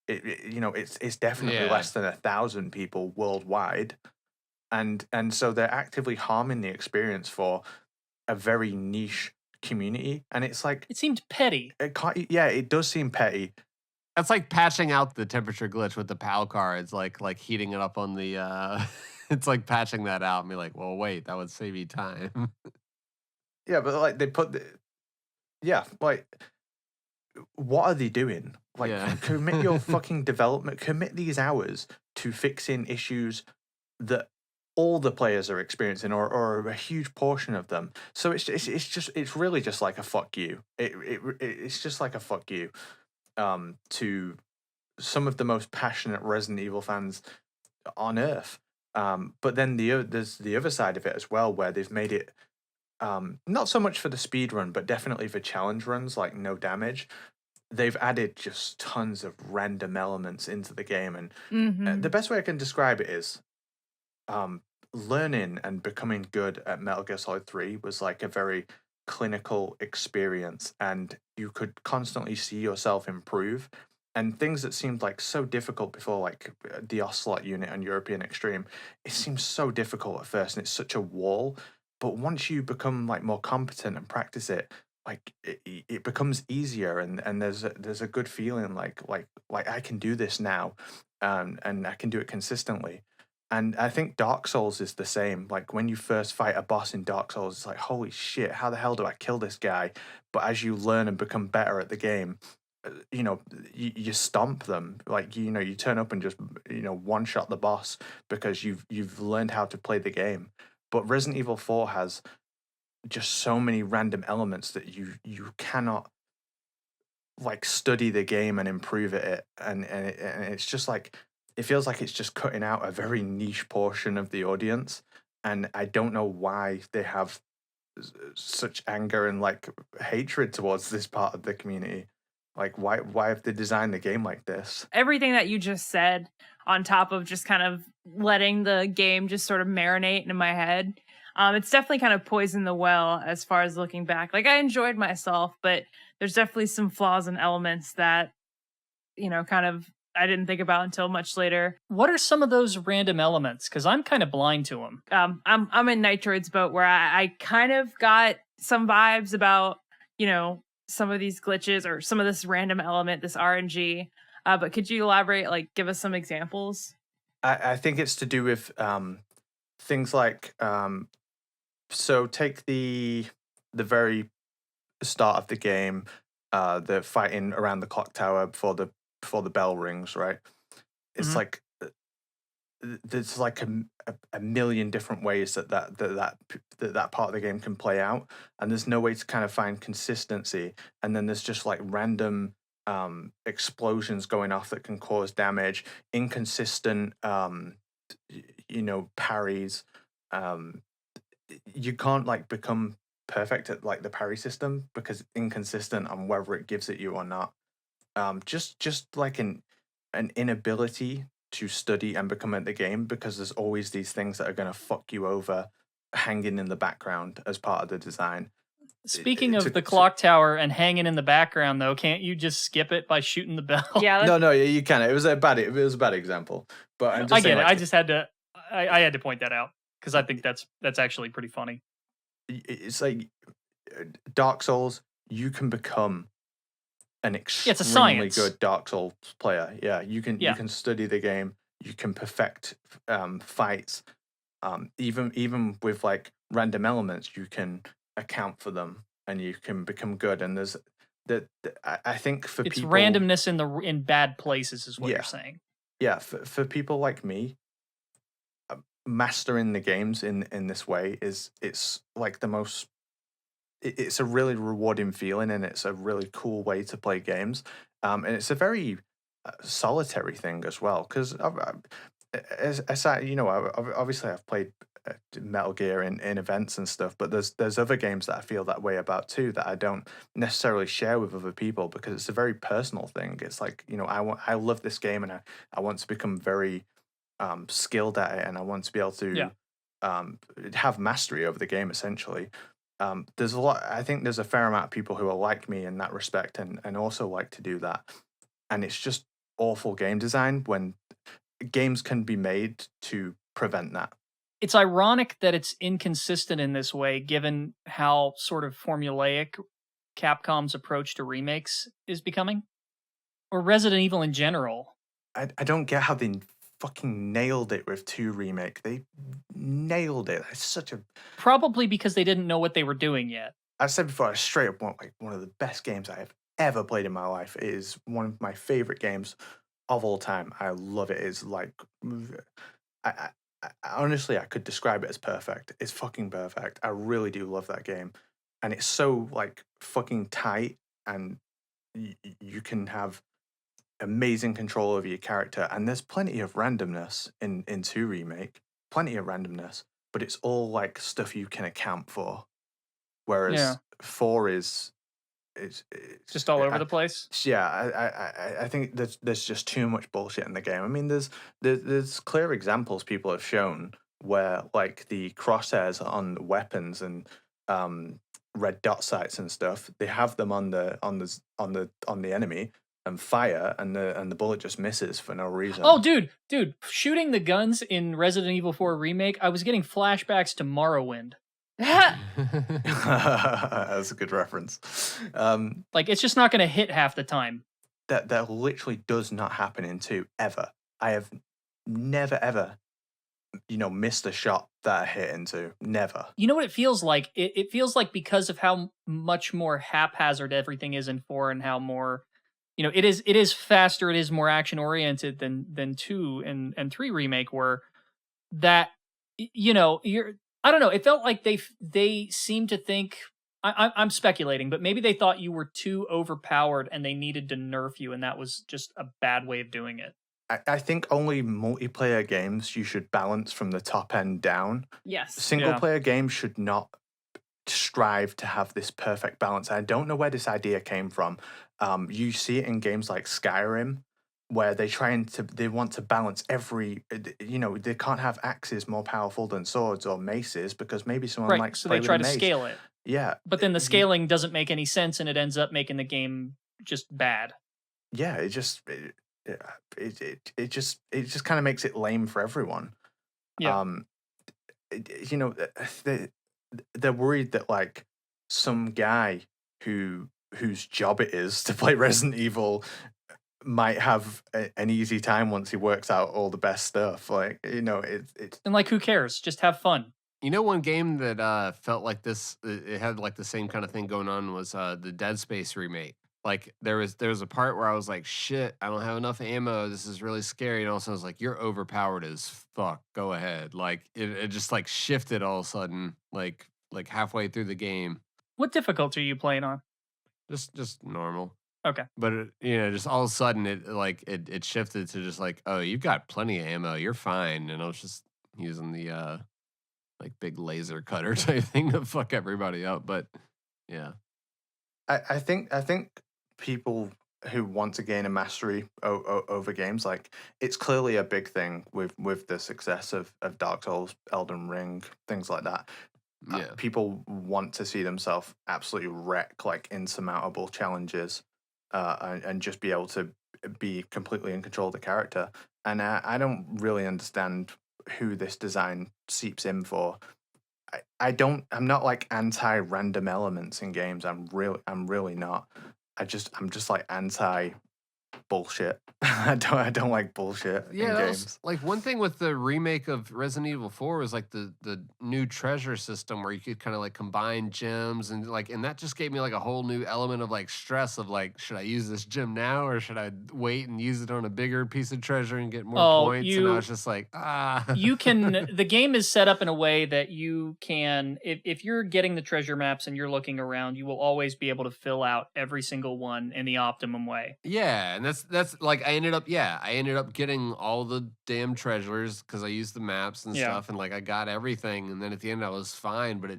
It's definitely Yeah. less than 1,000 people worldwide, and so they're actively harming the experience for a very niche community, and it's like It seemed petty. it does seem petty. That's like patching out the temperature glitch with the PAL cards, like heating it up on the. It's like patching that out and be like, well, wait, that would save you time. Yeah, but like they put like what are they doing? Like, Yeah. commit your fucking development, commit these hours to fixing issues that all the players are experiencing, or a huge portion of them. So it's really just like a fuck you. It's just like a fuck you to some of the most passionate Resident Evil fans on earth. But then there's the other side of it as well, where they've made it not so much for the speed run, but definitely for challenge runs, like no damage. They've added just tons of random elements into the game, and Mhm. the best way I can describe it is learning and becoming good at Metal Gear Solid 3 was like a very clinical experience, and you could constantly see yourself improve. And things that seemed like so difficult before, like the Ocelot unit on European Extreme, it seems so difficult at first, and it's such a wall. But once you become like more competent and practice it, like it becomes easier, and there's a good feeling like I can do this now, and I can do it consistently. And I think Dark Souls is the same. Like when you first fight a boss in Dark Souls, it's like, holy shit, how the hell do I kill this guy? But as you learn and become better at the game, you stomp them. Like, you turn up and just, one shot the boss because you've learned how to play the game. But Resident Evil 4 has just so many random elements that you cannot like study the game and improve it, and it's just like it feels like it's just cutting out a very niche portion of the audience, and I don't know why they have such anger and like hatred towards this part of the community. Like, why have they designed the game like this? Everything that you just said, on top of just kind of letting the game just sort of marinate in my head, it's definitely kind of poisoned the well as far as looking back. Like, I enjoyed myself, but there's definitely some flaws and elements that, kind of I didn't think about until much later. What are some of those random elements? Because I'm kind of blind to them. I'm in Nitroid's boat where I kind of got some vibes about, some of these glitches or some of this random element, this RNG. But could you elaborate, like give us some examples? I think it's to do with things like so take the very start of the game, the fighting around the clock tower before the bell rings, right? It's Mhm. like there's like a million different ways that part of the game can play out, and there's no way to kind of find consistency. And then there's just like random explosions going off that can cause damage, inconsistent parries. You can't like become perfect at like the parry system because it's inconsistent on whether it gives it you or not. Just like an inability to study and become at the game, because there's always these things that are going to fuck you over hanging in the background as part of the design. Speaking of to- the to- clock tower and hanging in the background, though, can't you just skip it by shooting the bell? Yeah, No, you can. It was a bad example, but I'm just I saying, get it. like, I just had to. I had to point that out because I think that's actually pretty funny. it's like Dark Souls. You can become an it's a extremely science. good Dark Souls player. Yeah, you Yeah. can study the game. You can perfect fights. Even with like random elements, you can account for them and you can become good. And there's I think for It's people, randomness in bad places, is what Yeah. you're saying. yeah, for people like me, mastering the games in this way it's like the most it's a really rewarding feeling, and it's a really cool way to play games. And it's a very solitary thing as well, because as I, obviously I've played Metal Gear in events and stuff, but there's other games that I feel that way about too, that I don't necessarily share with other people, because it's a very personal thing. It's like, I love this game, and I want to become very skilled at it, and I want to be able Yeah. to have mastery over the game, essentially. There's a lot. I think there's a fair amount of people who are like me in that respect, and also like to do that. And it's just awful game design when games can be made to prevent that. It's ironic that it's inconsistent in this way, given how sort of formulaic Capcom's approach to remakes is becoming, or Resident Evil in general. I don't get how they fucking nailed it with 2 remake. They nailed it. It's such a. Probably because they didn't know what they were doing yet. I said before, I straight up want like one of the best games I have ever played in my life. It is one of my favorite games of all time. I love it. It's like, I honestly, I could describe it as perfect. It's fucking perfect. I really do love that game, and it's so like fucking tight, and you can have amazing control over your character. And there's plenty of randomness in 2 remake, plenty of randomness, but it's all like stuff you can account for. Whereas Yeah. 4 is it's Just all over the place. yeah, I think there's just too much bullshit in the game. I mean, there's clear examples people have shown where like the crosshairs on the weapons and red dot sights and stuff, they have them on the enemy and fire, and the bullet just misses for no reason. Oh, dude, shooting the guns in Resident Evil 4 remake, I was getting flashbacks to Morrowind. That's a good reference. Like, it's just not going to hit half the time. That literally does not happen in 2 ever. I have never ever, missed a shot that I hit into. Never. You know what it feels like? It feels like, because of how much more haphazard everything is in 4, and how more, it is faster, it is more action oriented than 2 and 3 remake were. That, I don't know. It felt like they seemed to think. I'm speculating, but maybe they thought you were too overpowered and they needed to nerf you, and that was just a bad way of doing it. I think only multiplayer games you should balance from the top end down. Yes. Single player games should not strive to have this perfect balance. I don't know where this idea came from. You see it in games like Skyrim, where they want to balance every, they can't have axes more powerful than swords or maces, because maybe someone likes so play they try with a to mace. scale it. Yeah, But then the scaling doesn't make any sense, and it ends up making the game just bad. yeah, it just kind of makes it lame for everyone. Yeah. They're worried that like some guy whose job it is to play Resident Evil might have an easy time once he works out all the best stuff. Like, it's And like, who cares? Just have fun. One game that felt like this, it had like the same kind of thing going on, was the Dead Space remake. Like there was a part where I was like, shit, I don't have enough ammo. This is really scary. And also I was like, you're overpowered as fuck. Go ahead. Like it just like shifted all of a sudden, like halfway through the game. What difficulty are you playing on? Just normal. Okay. But just all of a sudden it shifted to just like, oh, you've got plenty of ammo. You're fine. And I was just using the like big laser cutter type thing to fuck everybody up. But yeah. I think people who want to gain a mastery over games, like, it's clearly a big thing with the success of Dark Souls, Elden Ring, things like that. Yeah. People want to see themselves absolutely wreck like insurmountable challenges, and just be able to be completely in control of the character. And I don't really understand who this design seeps in for. I'm not like anti-random elements in games. I'm really not. I'm just like anti bullshit. I don't like bullshit in Yeah, that was games. like one thing with the remake of Resident Evil 4 was like the new treasure system where you could kind of like combine gems and that just gave me like a whole new element of like stress of like, should I use this gem now or should I wait and use it on a bigger piece of treasure and get more Oh, points? And I was just like, you can the game is set up in a way that you can if you're getting the treasure maps and you're looking around, you will always be able to fill out every single one in the optimum way. Yeah, and that's like I ended up getting all the damn treasures because I used the maps and Yeah. stuff, and like I got everything, and then at the end I was fine, but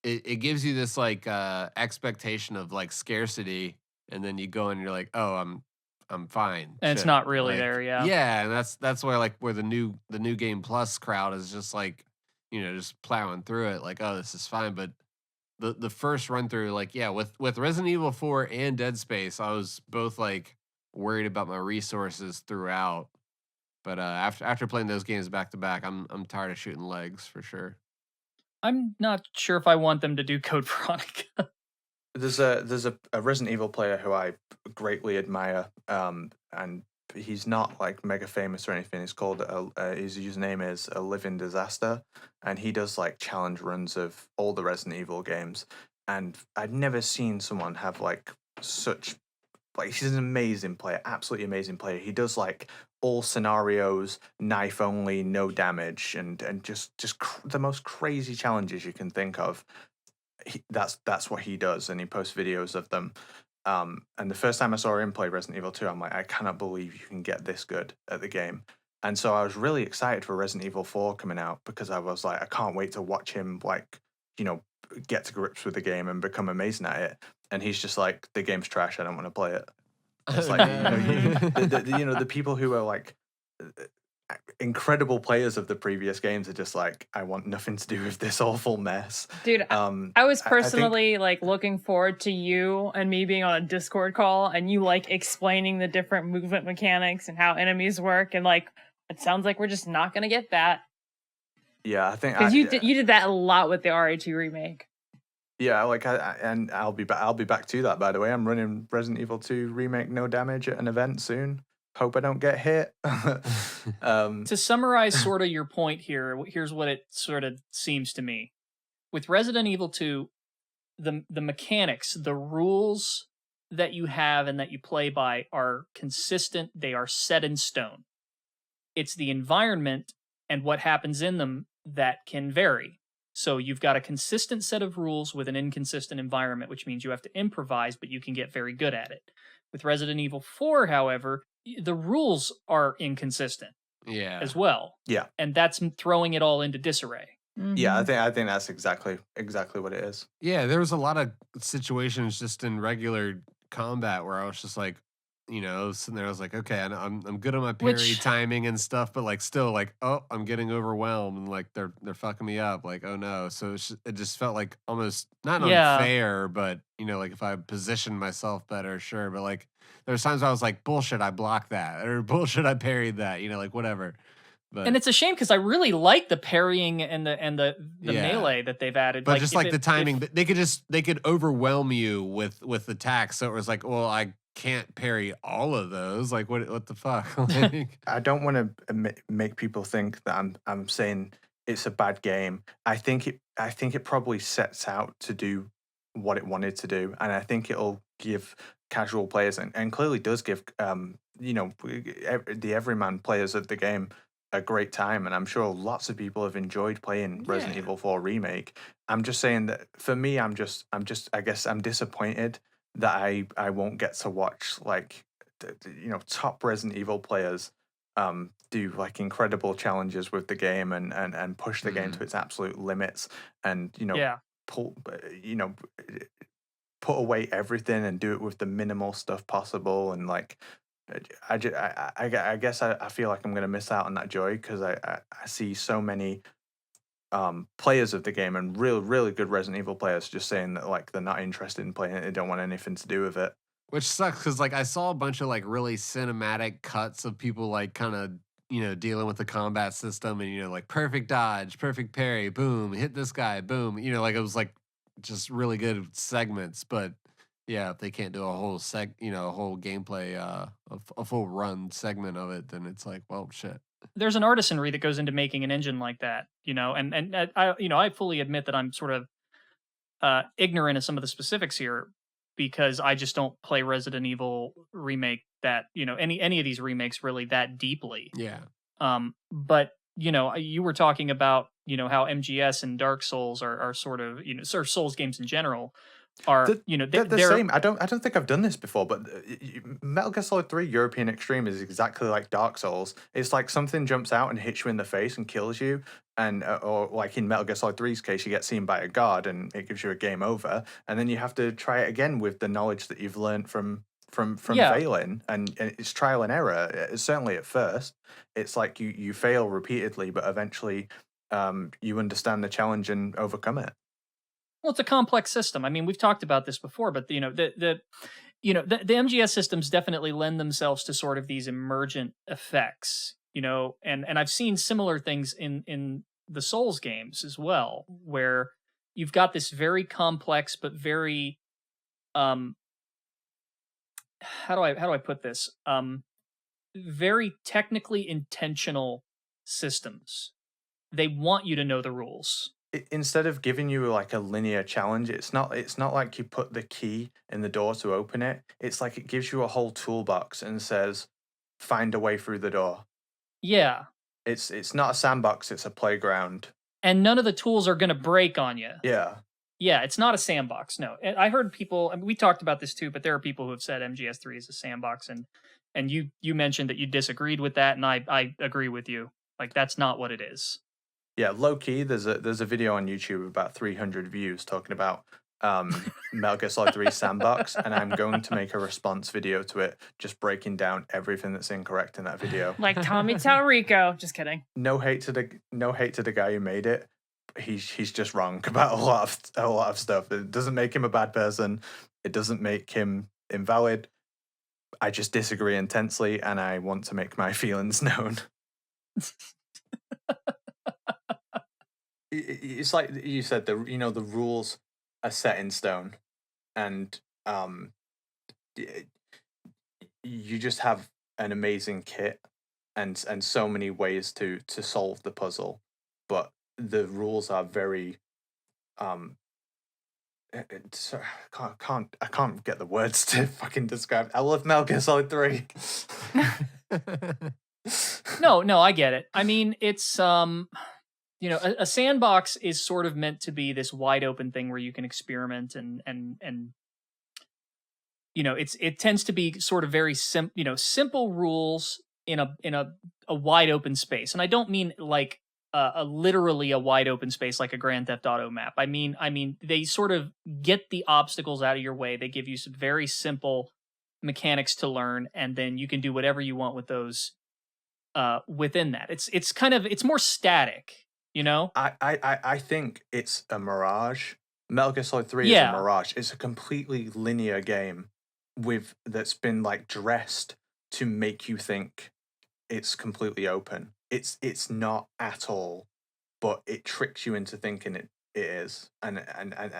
it gives you this like expectation of like scarcity, and then you go and you're like, oh, I'm fine. And it's Shit. not really Like, there, yeah. Yeah, and that's where the new game plus crowd is just like, just plowing through it, like, oh, this is fine, but the first run through, like, yeah, with Resident Evil 4 and Dead Space, I was both like worried about my resources throughout. But after playing those games back to back, I'm tired of shooting legs for sure. I'm not sure if I want them to do Code Veronica. There's a Resident Evil player who I greatly admire, and he's not like mega famous or anything. He's called his username is a living disaster, and he does like challenge runs of all the Resident Evil games. And I'd never seen someone have like such like he's an amazing player, absolutely amazing player. He does like all scenarios, knife only, no damage, and just the most crazy challenges you can think of. That's what he does, and he posts videos of them. And the first time I saw him play Resident Evil 2, I'm like, I cannot believe you can get this good at the game. And so I was really excited for Resident Evil 4 coming out because I was like, I can't wait to watch him like, get to grips with the game and become amazing at it. And he's just like, the game's trash. I don't want to play it. It's like the people who are like incredible players of the previous games are just like, I want nothing to do with this awful mess. Dude, I was I think- personally like looking forward to you and me being on a Discord call and you like explaining the different movement mechanics and how enemies work, and like it sounds like we're just not gonna get that. Yeah, I think Because you did that a lot with the RA2 remake. Yeah, like and I'll be back to that. By the way, I'm running Resident Evil 2 remake no damage at an event soon. Hope I don't get hit. To summarize sort of your point here, here's what it sort of seems to me. With Resident Evil 2, the mechanics, the rules that you have and that you play by are consistent. They are set in stone. It's the environment and what happens in them that can vary. So you've got a consistent set of rules with an inconsistent environment, which means you have to improvise, but you can get very good at it. With Resident Evil 4, however, the rules are inconsistent as well. Yeah. And that's throwing it all into disarray. Yeah, I think that's exactly what it is. Yeah, there was a lot of situations just in regular combat where I was just like, sitting there, I was like, okay, I'm good on my parry timing and stuff, but like still like, oh, I'm getting overwhelmed and like they're fucking me up, like, oh no. So it just felt like almost not unfair, but like if I positioned myself better, sure, but like there's times I was like, bullshit, I blocked that, or bullshit, I parried that, like whatever. But, and it's a shame because I really like the parrying and the melee that they've added. But just like the timing, they could overwhelm you with attacks. So it was like, well, I can't parry all of those. Like what the fuck? Like, I don't want to make people think that I'm saying it's a bad game. I think it probably sets out to do what it wanted to do, and I think it'll give casual players and clearly does give the everyman players of the game a great time, and I'm sure lots of people have enjoyed playing Resident Evil 4 remake. I'm just saying that for me, I guess I'm disappointed that I won't get to watch like top Resident Evil players do like incredible challenges with the game and push the game to its absolute limits, and put away everything and do it with the minimal stuff possible, and like I guess I feel like I'm going to miss out on that joy because I see so many players of the game and really good Resident Evil players just saying that like they're not interested in playing it, they don't want anything to do with it. Which sucks because like I saw a bunch of like really cinematic cuts of people like kind of dealing with the combat system and like perfect dodge, perfect parry, boom, hit this guy, boom, like it was like just really good segments, but Yeah, if they can't do a whole a whole gameplay, a full run segment of it, then it's like, well, shit. There's an artisanry that goes into making an engine like that, and I fully admit that I'm sort of ignorant of some of the specifics here because I just don't play Resident Evil remake that any of these remakes really that deeply. Yeah. But you were talking about how MGS and Dark Souls are sort of sort of Souls games in general are They're the same. I don't think I've done this before, but Metal Gear Solid 3 European Extreme is exactly like Dark Souls. It's like something jumps out and hits you in the face and kills you, and or like in Metal Gear Solid 3's case, you get seen by a guard and it gives you a game over, and then you have to try it again with the knowledge that you've learned from Yeah. failing, and it's trial and error. Certainly at first, it's like you fail repeatedly, but eventually, you understand the challenge and overcome it. Well, it's a complex system. I mean, we've talked about this before, but the MGS systems definitely lend themselves to sort of these emergent effects, and I've seen similar things in the Souls games as well, where you've got this very complex but very how do I put this? Very technically intentional systems. They want you to know the rules. Instead of giving you like a linear challenge, it's not like you put the key in the door to open it. It's like it gives you a whole toolbox and says, find a way through the door. Yeah. It's not a sandbox, it's a playground. And none of the tools are going to break on you. Yeah. Yeah, it's not a sandbox. No. I heard people, we talked about this too, but there are people who have said MGS3 is a sandbox, and you mentioned that you disagreed with that, and I agree with you. Like, that's not what it is. Yeah, low key. There's a video on YouTube with about 300 views talking about Metal Gear Solid 3 Sandbox, and I'm going to make a response video to it, just breaking down everything that's incorrect in that video. Like Tommy Tallarico. Just kidding. No hate to the guy who made it. He's just wrong about a lot of stuff. It doesn't make him a bad person. It doesn't make him invalid. I just disagree intensely, and I want to make my feelings known. It's like you said, the rules are set in stone, and you just have an amazing kit and so many ways to solve the puzzle, but the rules are very I can't get the words to fucking describe. I love Metal Gear Solid 3. No, I get it. I mean, it's a sandbox is sort of meant to be this wide open thing where you can experiment and it tends to be sort of very simple rules in a wide open space. And I don't mean like literally a wide open space like a Grand Theft Auto map. I mean they sort of get the obstacles out of your way. They give you some very simple mechanics to learn, and then you can do whatever you want with those within that. It's more static. I think it's a mirage. Metal Gear Solid 3 is a mirage. It's a completely linear game that's been like dressed to make you think it's completely open. It's not at all, but it tricks you into thinking it is. And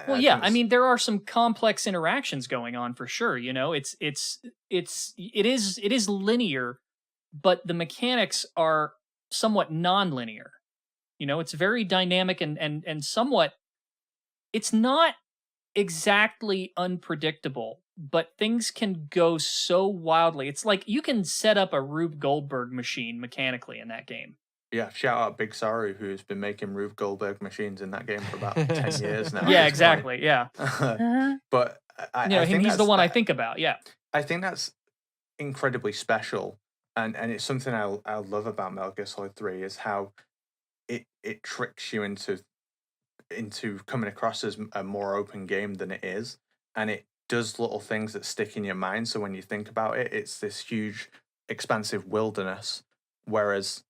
well, yeah, I mean there are some complex interactions going on for sure. It is linear, but the mechanics are somewhat non-linear. It's very dynamic and somewhat, it's not exactly unpredictable, but things can go so wildly. It's like you can set up a Rube Goldberg machine mechanically in that game. Yeah, shout out Big Saru, who's been making Rube Goldberg machines in that game for about 10 years now. Yeah, exactly. Yeah. But I think he's the one I think about. Yeah. I think that's incredibly special. And it's something I love about Metal Gear Solid 3 is how it tricks you into coming across as a more open game than it is, and it does little things that stick in your mind. So when you think about it, it's this huge, expansive wilderness. Whereas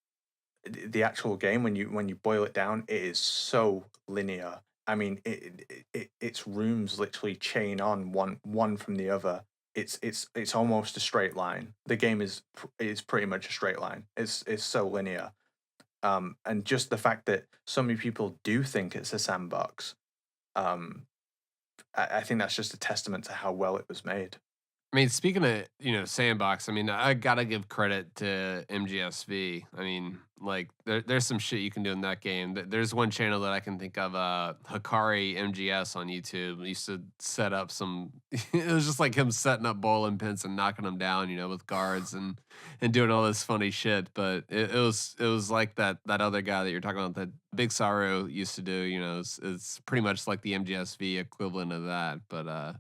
the actual game, when you boil it down, it is so linear. I mean, its rooms literally chain on one from the other. It's almost a straight line. The game is pretty much a straight line. It's so linear. And just the fact that so many people do think it's a sandbox, I think that's just a testament to how well it was made. I mean, speaking of, sandbox, I mean, I gotta give credit to MGSV. I mean, like, there's some shit you can do in that game. There's one channel that I can think of, Hikari MGS on YouTube. He used to set up some. It was just like him setting up bowling pins and knocking them down, with guards and doing all this funny shit. But it was like that other guy that you're talking about that Big Sorrow used to do. It's pretty much like the MGSV equivalent of that. But yeah.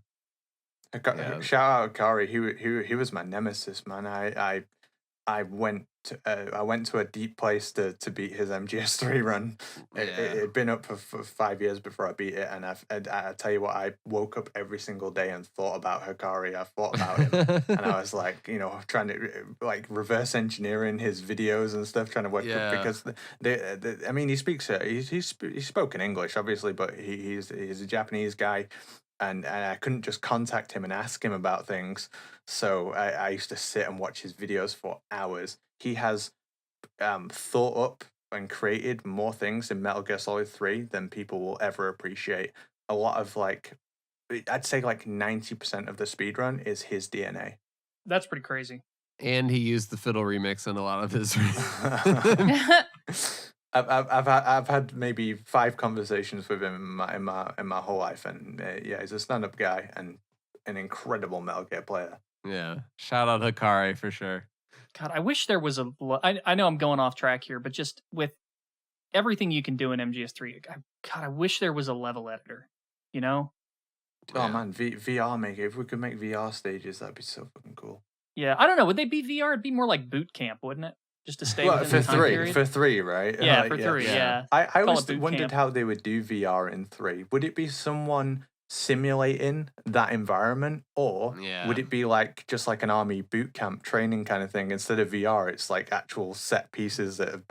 Shout out Kari. He was my nemesis, man. I went to a deep place to beat his MGS3 run. It had been up for 5 years before I beat it, and I tell you what, I woke up every single day and thought about Hikari. I thought about him, and I was like, trying to reverse engineering his videos and stuff, trying to work up, because I mean, he speaks he's spoken English obviously, but he's a Japanese guy. And I couldn't just contact him and ask him about things. So I used to sit and watch his videos for hours. He has thought up and created more things in Metal Gear Solid 3 than people will ever appreciate. A lot of I'd say 90% of the speedrun is his DNA. That's pretty crazy. And he used the fiddle remix in a lot of his. I've had maybe 5 conversations with him in my whole life, and he's a stand-up guy and an incredible Metal Gear player. Yeah, shout out Hikari for sure. God, I wish there was I know I'm going off track here, but just with everything you can do in MGS3, I wish there was a level editor. Oh man, VR make it. If we could make VR stages, that'd be so fucking cool. Yeah, I don't know. Would they be VR? It'd be more like boot camp, wouldn't it? Just to stay within the time period? For 3, right? Yeah, for 3, yeah. I always wondered how they would do VR in 3. Would it be someone simulating that environment, or would it be just like an army boot camp training kind of thing? Instead of VR, it's like actual set pieces that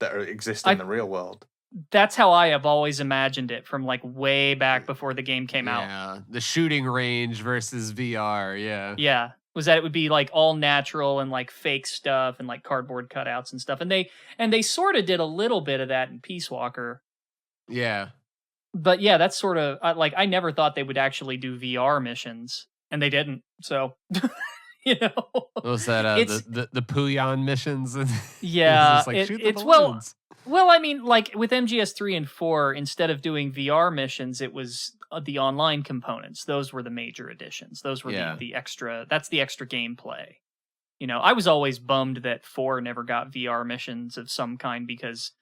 exist in the real world. That's how I have always imagined it, from way back before the game came out. Yeah, the shooting range versus VR, yeah. Yeah. Was that it would be all natural and fake stuff and cardboard cutouts and stuff. And they sort of did a little bit of that in Peace Walker. Yeah. But yeah, that's sort of I never thought they would actually do VR missions, and they didn't. So, What was that the Puyan missions? Yeah, it's well, I mean, with MGS3 and 4, instead of doing VR missions, it was the online components. Those were the major additions. Those were the extra. That's the extra gameplay. I was always bummed that 4 never got VR missions of some kind, because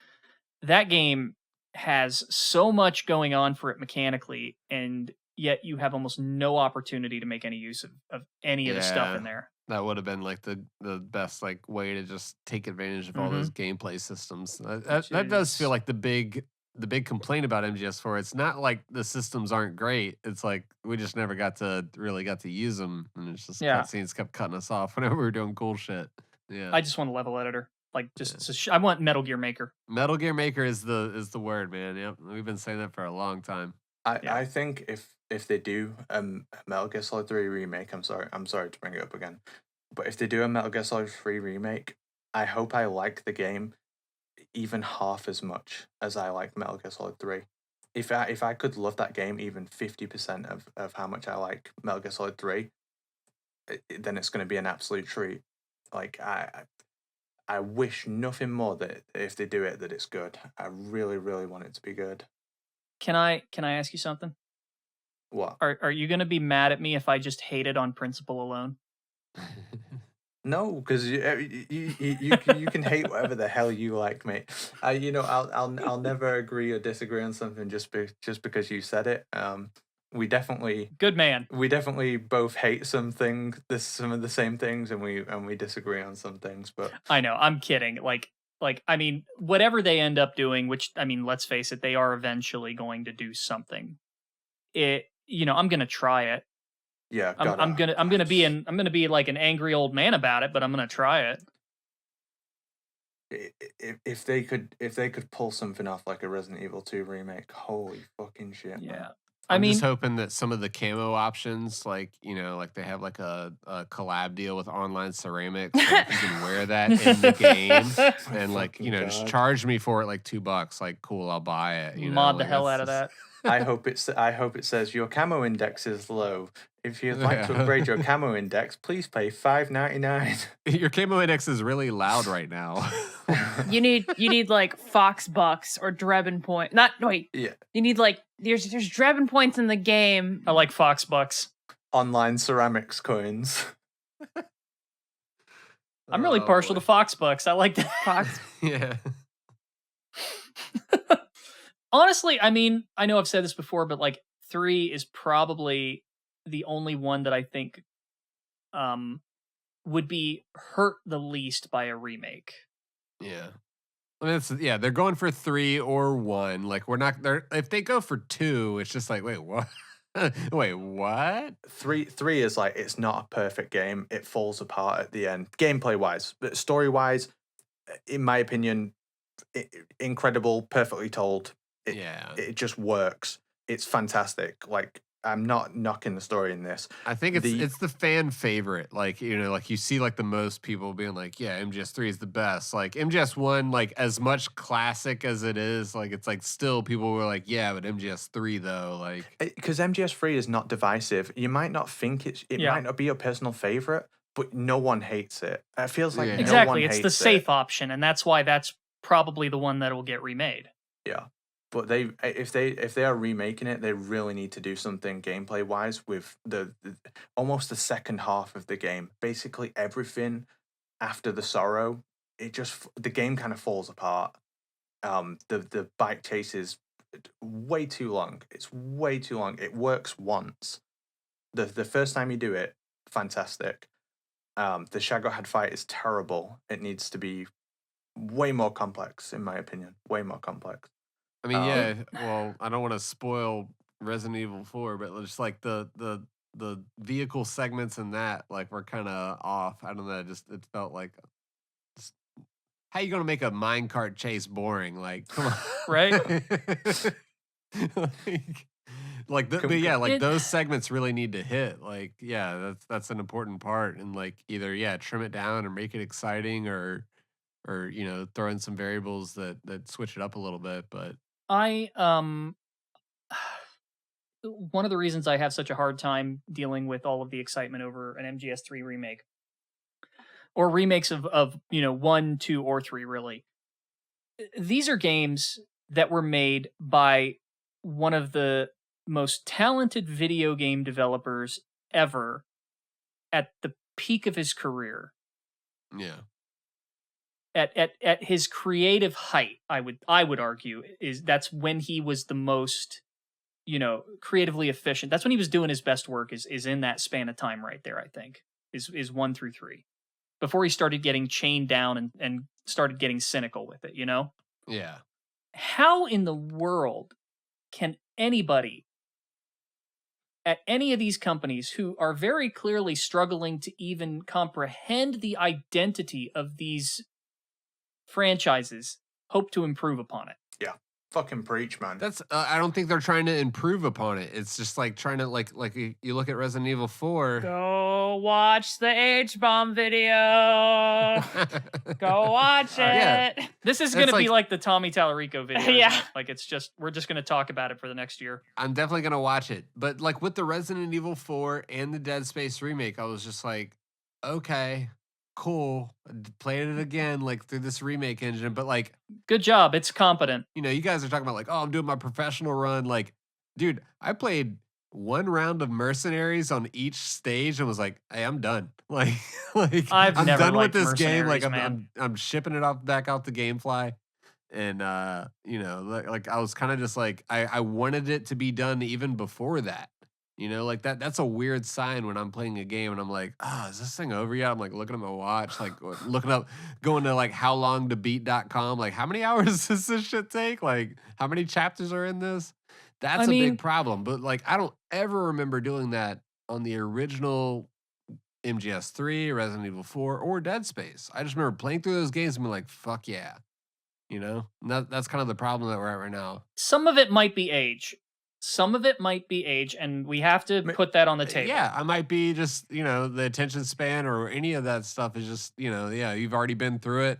that game has so much going on for it mechanically, and yet you have almost no opportunity to make any use of any of the stuff in there. That would have been the best way to just take advantage of all those gameplay systems. That does feel like the big complaint about MGS4. It's not like the systems aren't great. It's we just never got to use them, and it's just cutscenes kept cutting us off whenever we were doing cool shit. Yeah, I just want a level editor. I want Metal Gear Maker. Metal Gear Maker is the word, man. Yep, we've been saying that for a long time. I think if they do Metal Gear Solid 3 remake, I'm sorry to bring it up again, but if they do a Metal Gear Solid 3 remake, I hope I like the game even half as much as I like Metal Gear Solid 3. If I could love that game even 50% of how much I like Metal Gear Solid 3, then it's going to be an absolute treat. I wish nothing more that if they do it, that it's good. I really, really want it to be good. Can I ask you something? What? Are you going to be mad at me if I just hate it on principle alone? No, because you can hate whatever the hell you like, mate. I'll never agree or disagree on something just because you said it. We definitely good man. We definitely both hate some of the same things, and we disagree on some things. But I know, I'm kidding. I mean, whatever they end up doing, which, I mean, let's face it, they are eventually going to do something. I'm gonna try it. Yeah, I'm gonna be like an angry old man about it, but I'm gonna try it. If they could pull something off like a Resident Evil 2 remake, holy fucking shit. Yeah. Man. I'm just hoping that some of the camo options, they have a collab deal with Online Ceramics, you can wear that in the game, and just charge me for it $2. Cool, I'll buy it. Mod the hell out of that. I hope it says your camo index is low. If you'd like to Yeah. upgrade your camo index, please pay $5.99. Your camo index is really loud right now. You need like Fox Bucks or Drebin point. Not wait. Yeah. You need like there's Drebin points in the game. I like Fox Bucks. Online ceramics coins. I'm really Oh, partial boy. to Fox Bucks. I like that. Fox. Yeah. Honestly, I mean, I know I've said this before, but like 3 is probably the only one that I think would be hurt the least by a remake. Yeah. I mean, they're going for 3 or 1. Like, if they go for 2, it's just like, wait, what? Wait, what? 3 is like, it's not a perfect game. It falls apart at the end, gameplay wise, but story wise, in my opinion, incredible, perfectly told. It just works. It's fantastic. Like, I'm not knocking the story in this. I think it's the fan favorite. Like, you know, like you see like the most people being like, yeah, MGS3 is the best. Like MGS1, like as much classic as it is, like it's like still people were like, yeah, but MGS3 though, like because MGS3 is not divisive. You might not think it might not be your personal favorite, but no one hates it. It feels like no one exactly. It's the hates safe it. option, and that's why that's probably the one that will get remade. Yeah. But if they are remaking it, they really need to do something gameplay wise with the almost the second half of the game. Basically everything after the sorrow, the game kind of falls apart. The bike chase is way too long. It's way too long. It works once. The first time you do it, fantastic. The Shaggohead fight is terrible. It needs to be way more complex, in my opinion. Way more complex. I mean, yeah. Well, I don't want to spoil Resident Evil 4, but just like the vehicle segments in that, like, were kind of off. I don't know. It felt like, how you gonna make a minecart chase boring? Like, come on, right? like those segments really need to hit. Like, yeah, that's an important part, and like either trim it down or make it exciting, or you know, throw in some variables that switch it up a little bit, but. One of the reasons I have such a hard time dealing with all of the excitement over an MGS3 remake or remakes of 1, 2, or 3, really. These are games that were made by one of the most talented video game developers ever at the peak of his career. Yeah. At his creative height, I would argue, that's when he was the most, creatively efficient. That's when he was doing his best work, is in that span of time right there, I think, is 1 through 3. Before he started getting chained down and started getting cynical with it, Yeah. How in the world can anybody at any of these companies who are very clearly struggling to even comprehend the identity of these franchises hope to improve upon it? Yeah. Fucking preach, man. That's I don't think they're trying to improve upon it. It's just like trying to like you look at Resident Evil 4. Go watch the H-bomb video. Go watch it. Yeah. This is going to be like the Tommy Tallarico video. Yeah. Like we're just going to talk about it for the next year. I'm definitely going to watch it. But like with the Resident Evil 4 and the Dead Space remake, I was just like, okay, cool. Played it again, like through this remake engine, but like, good job. It's competent. You know, you guys are talking about like, oh, I'm doing my professional run. Like, dude, I played 1 round of Mercenaries on each stage and was like, hey, I'm done. Like I'm never done with liked this game. Like Mercenaries, I'm shipping it back out the GameFly. And like I was kind of just like, I wanted it to be done even before that. You know, like that's a weird sign when I'm playing a game and I'm like, oh, is this thing over yet? I'm like looking at my watch, like looking up, going to like howlongtobeat.com, like how many hours does this shit take? Like how many chapters are in this? That's a big problem. But like I don't ever remember doing that on the original MGS3, Resident Evil 4, or Dead Space. I just remember playing through those games and being like, fuck yeah. You know? And that's kind of the problem that we're at right now. Some of it might be age. And we have to put that on the table. Yeah, I might be just, the attention span or any of that stuff is just, yeah, you've already been through it.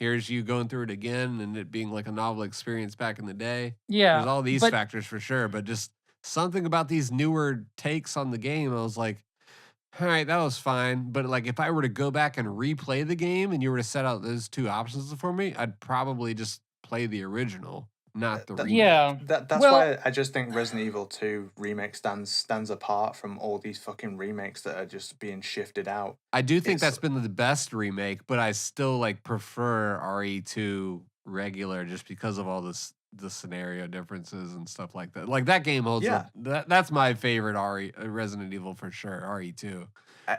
here's you going through it again and it being like a novel experience back in the day. Yeah, There's all these but factors for sure, but just something about these newer takes on the game, I was like, all right, that was fine. But like, if I were to go back and replay the game and you were to set out those two options for me, I'd probably just play the original, not the remake. yeah, That's well, why I just think Resident Evil 2 remake stands apart from all these fucking remakes that are just being shifted out. I do think It's that's been the best remake, but I still like prefer RE2 regular just because of all the scenario differences and stuff like that. Like that game holds yeah. up. That's my favorite Resident Evil for sure, RE2.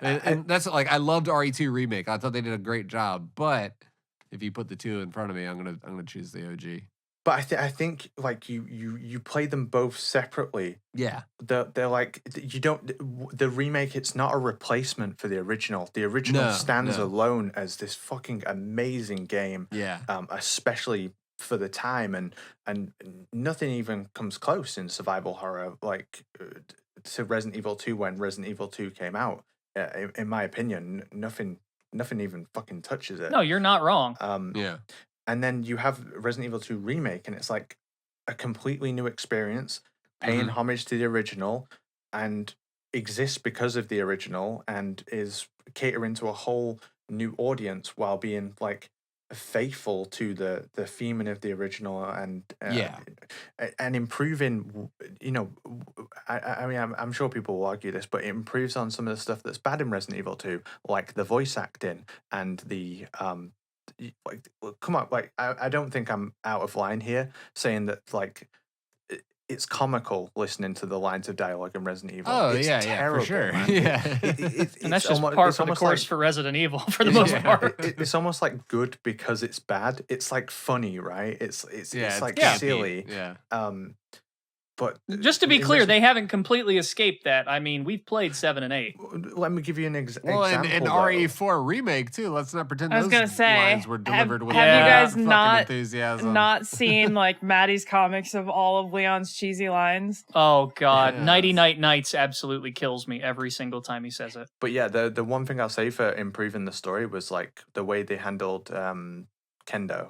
And I, that's like I loved RE2 remake. I thought they did a great job, but if you put the two in front of me, I'm gonna choose the OG. but I think like you play them both separately. Yeah. They're like you don't the remake. It's not a replacement for the original. The original No, stands no. alone as this fucking amazing game. Yeah. Especially for the time, and nothing even comes close in survival horror like to Resident Evil 2 when Resident Evil 2 came out. In my opinion, nothing even fucking touches it. no, you're not wrong. Yeah. And then you have Resident Evil 2 remake, and it's like a completely new experience, paying homage to the original, and exists because of the original, and is catering to a whole new audience while being like faithful to the theming of the original, and Yeah. and improving. You know, I mean, I'm sure people will argue this, but it improves on some of the stuff that's bad in Resident Evil 2, like the voice acting and the like, come on, like I don't think I'm out of line here saying that like it's comical listening to the lines of dialogue in Resident Evil. Oh, It's yeah, terrible, for sure. man. Yeah. And that's It's just almo- par it's for the almost course like- for Resident Evil for the most Yeah. part. It's almost like good because it's bad. It's like funny, right? It's like campy. silly. Yeah. But Just to be in clear, Resident- they haven't completely escaped that. I mean, we've played 7 and 8. Let me give you an Well, example. and though. RE4 remake too. Let's not pretend I was those gonna say, lines were delivered with have you guys fucking not enthusiasm. not seen like Maddie's comics of all of Leon's cheesy lines? Oh God, Yeah. Nighty Night Nights absolutely kills me every single time he says it. But yeah, the one thing I'll say for improving the story was like the way they handled Kendo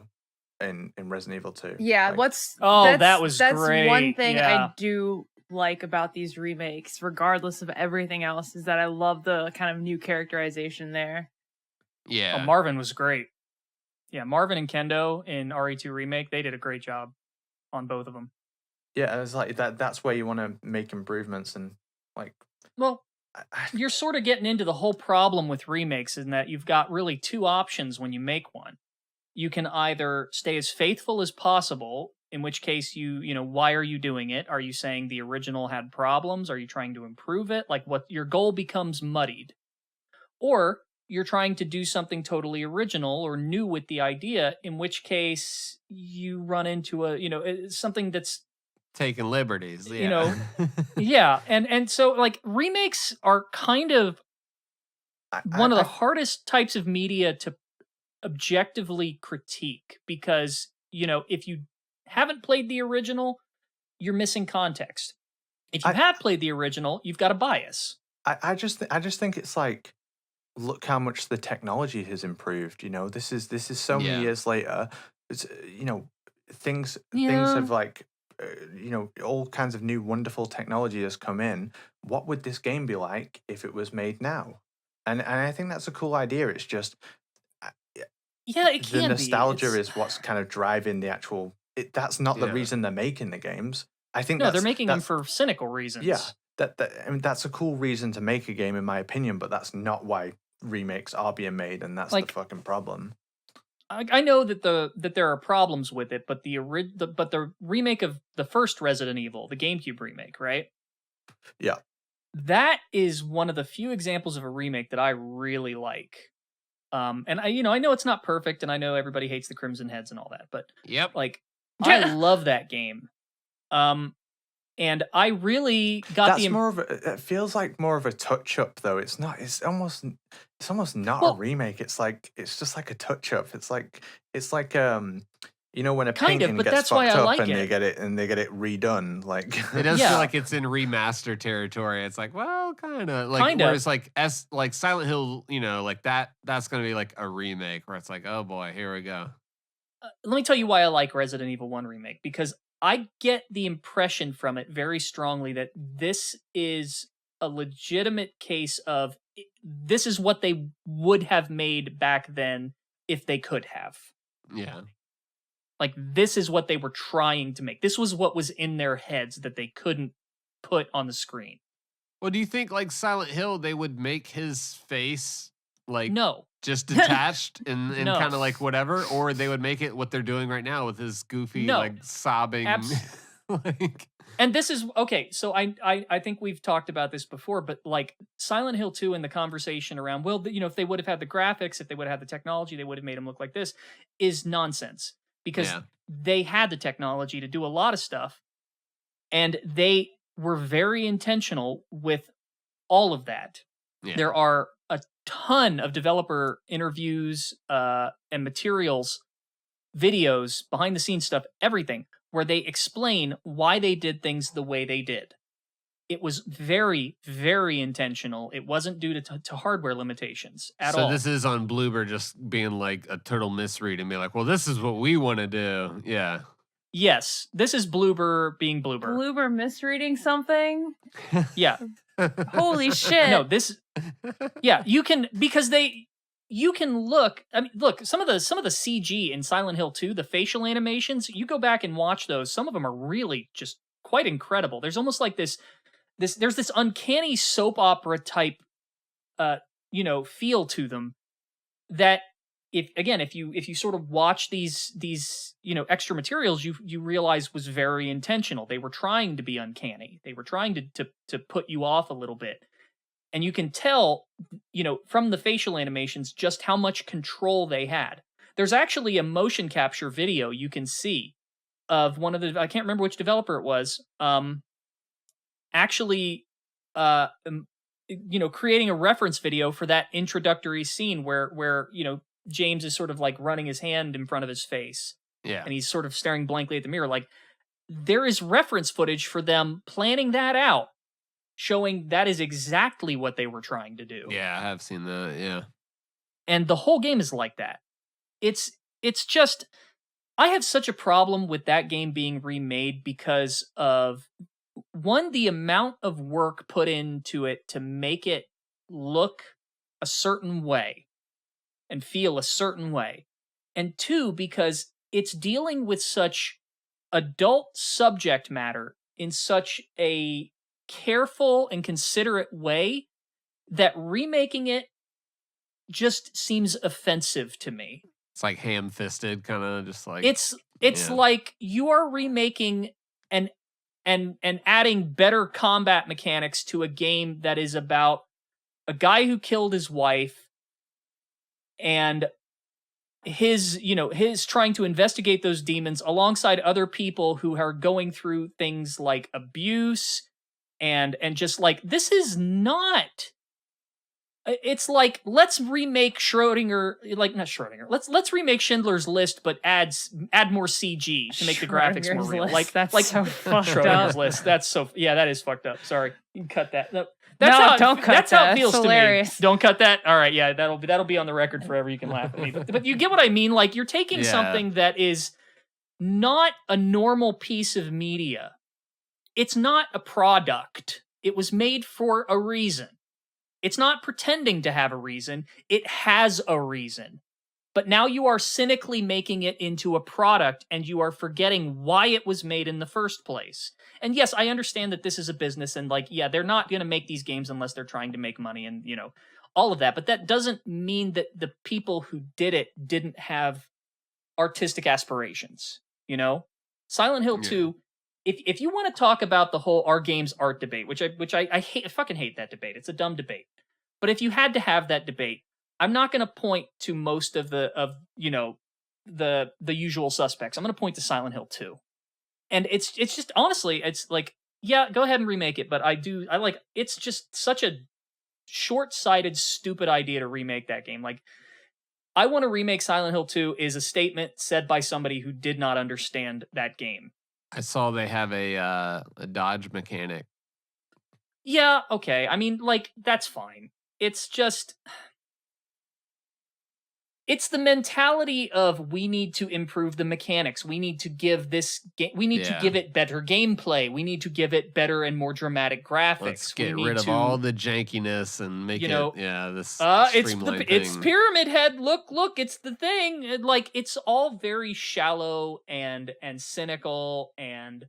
in Resident Evil 2. Yeah, Like, That was that's great. one thing Yeah. I do like about these remakes, regardless of everything else, is that I love the kind of new characterization there. Yeah. Oh, Marvin was great. Yeah, Marvin and Kendo in RE2 remake, they did a great job on both of them. yeah, it's like that's where you want to make improvements, and like Well, I- you're sort of getting into the whole problem with remakes in that you've got really two options when you make one. You can either stay as faithful as possible, in which case you know, why are you doing it? Are you saying the original had problems? Are you trying to improve it? Like what your goal becomes muddied. Or you're trying to do something totally original or new with the idea, in which case you run into a, you know, something that's Taking liberties. Yeah. You know, yeah, and so like remakes are kind of one of the hardest types of media to objectively critique, because you know, if you haven't played the original, you're missing context. If you have played the original, you've got a bias. I just think it's like, look how much the technology has improved. You know, this is so many Yeah. years later. It's, you know, things Yeah. have like you know, all kinds of new wonderful technology has come in. What would this game be like if it was made now? And I think that's a cool idea. It's just Yeah, it the can be. nostalgia It's- is what's kind of driving the actual. That's not the Yeah. reason they're making the games. I think No, they're that's, making them that's- for cynical reasons. yeah. That I mean, that's a cool reason to make a game, in my opinion. But that's not why remakes are being made, and that's Like- the fucking problem. I know that there are problems with it, but the remake of the first Resident Evil, the GameCube remake, right? Yeah. That is one of the few examples of a remake that I really like. And I know it's not perfect, and I know everybody hates the Crimson Heads and all that, but Yep. like I love that game. And I really got That's the more of a. It feels like more of a touch up, though. It's not. It's almost not Well- a remake. It's like it's just like a touch up. It's like you know, when a Kind of, painting but gets that's why fucked I up like and it. they get it redone. Like It does Yeah. feel like it's in remaster territory. It's like, well, kind of like Kinda. whereas like Silent Hill, you know, like that's gonna be like a remake where it's like, oh boy, here we go. let me tell you why I like Resident Evil 1 Remake, because I get the impression from it very strongly that this is a legitimate case of this is what they would have made back then if they could have. Yeah. Like, this is what they were trying to make. This was what was in their heads that they couldn't put on the screen. Well, do you think like Silent Hill, they would make his face like No. just detached and No. kind of like whatever, or they would make it what they're doing right now with his goofy No. like sobbing like And this is okay. So I think we've talked about this before, but like Silent Hill 2 and the conversation around, well, you know, if they would have had the graphics, if they would have had the technology, they would have made them look like this, is nonsense, because they had the technology to do a lot of stuff, and they were very intentional with all of that. Yeah. There are a ton of developer interviews and materials, videos, behind the scenes stuff, everything, where they explain why they did things the way they did. It was very, very intentional. It wasn't due to hardware limitations at all. So this is on Bloober just being like a total misread and be like, well, this is what we want to do. Yeah. Yes, this is Bloober being Bloober. Bloober misreading something? Yeah. Holy shit. No, this. Yeah, you can, because you can look. I mean, look, some of the CG in Silent Hill 2, the facial animations. You go back and watch those. Some of them are really just quite incredible. There's almost like this. There's this uncanny soap opera type, feel to them. That if you sort of watch these extra materials, you realize was very intentional. They were trying to be uncanny. They were trying to put you off a little bit. And you can tell, from the facial animations, just how much control they had. There's actually a motion capture video you can see of one of the, I can't remember which developer it was, creating a reference video for that introductory scene where James is sort of like running his hand in front of his face. Yeah. And he's sort of staring blankly at the mirror. Like, there is reference footage for them planning that out, showing that is exactly what they were trying to do. Yeah, I have seen that. Yeah. And the whole game is like that. It's just, I have such a problem with that game being remade because of, one, the amount of work put into it to make it look a certain way and feel a certain way. And two, because it's dealing with such adult subject matter in such a careful and considerate way that remaking it just seems offensive to me. It's like ham-fisted, kind of just like it's like you are remaking and adding better combat mechanics to a game that is about a guy who killed his wife and his trying to investigate those demons alongside other people who are going through things like abuse and just like, this is not. It's like, let's remake Schrodinger, like not Schrodinger. Let's remake Schindler's List, but add more CG to make the graphics more real. List, that's like so fucked Schrodinger's up. List. That's so, yeah, that is fucked up. Sorry, you can cut that. No, Don't cut that's how that. it feels It's to hilarious. me. Don't cut that. All right, yeah, that'll be on the record forever. You can laugh at me, but you get what I mean. Like, you're taking something that is not a normal piece of media. It's not a product. It was made for a reason. It's not pretending to have a reason. It has a reason. But now you are cynically making it into a product, and you are forgetting why it was made in the first place. And yes, I understand that this is a business, and like, yeah, they're not going to make these games unless they're trying to make money and, all of that. But that doesn't mean that the people who did it didn't have artistic aspirations, Silent Hill 2, if you want to talk about the whole our game's art debate, which I hate, I fucking hate that debate. It's a dumb debate. But if you had to have that debate, I'm not going to point to most of the usual suspects. I'm going to point to Silent Hill 2. And it's just, honestly, it's like, yeah, go ahead and remake it, but it's just such a short-sighted, stupid idea to remake that game. Like, I want to remake Silent Hill 2 is a statement said by somebody who did not understand that game. I saw they have a dodge mechanic. Yeah, okay. I mean, like, that's fine. It's just, it's the mentality of we need to improve the mechanics. We need to give this game. We need to give it better gameplay. We need to give it better and more dramatic graphics. Let's get rid of all the jankiness and make this streamlined it's thing. Pyramid Head. Look, it's the thing. Like it's all very shallow and cynical and.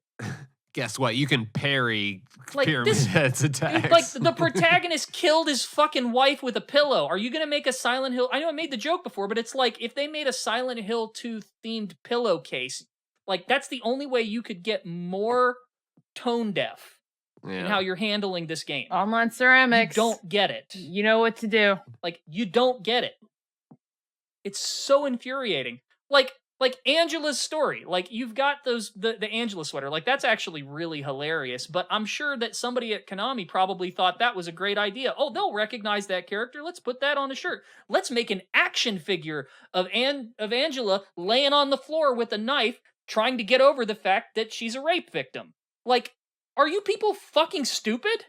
Guess what? You can parry like Pyramid Head's attacks. Like the protagonist killed his fucking wife with a pillow. Are you gonna make a Silent Hill? I know I made the joke before, but it's like if they made a Silent Hill 2 themed pillowcase, like that's the only way you could get more tone deaf in how you're handling this game. Online ceramics. You don't get it. You know what to do. Like you don't get it. It's so infuriating. Like Angela's story, like you've got the Angela sweater, like that's actually really hilarious. But I'm sure that somebody at Konami probably thought that was a great idea. Oh, they'll recognize that character. Let's put that on a shirt. Let's make an action figure of Angela laying on the floor with a knife, trying to get over the fact that she's a rape victim. Like, are you people fucking stupid?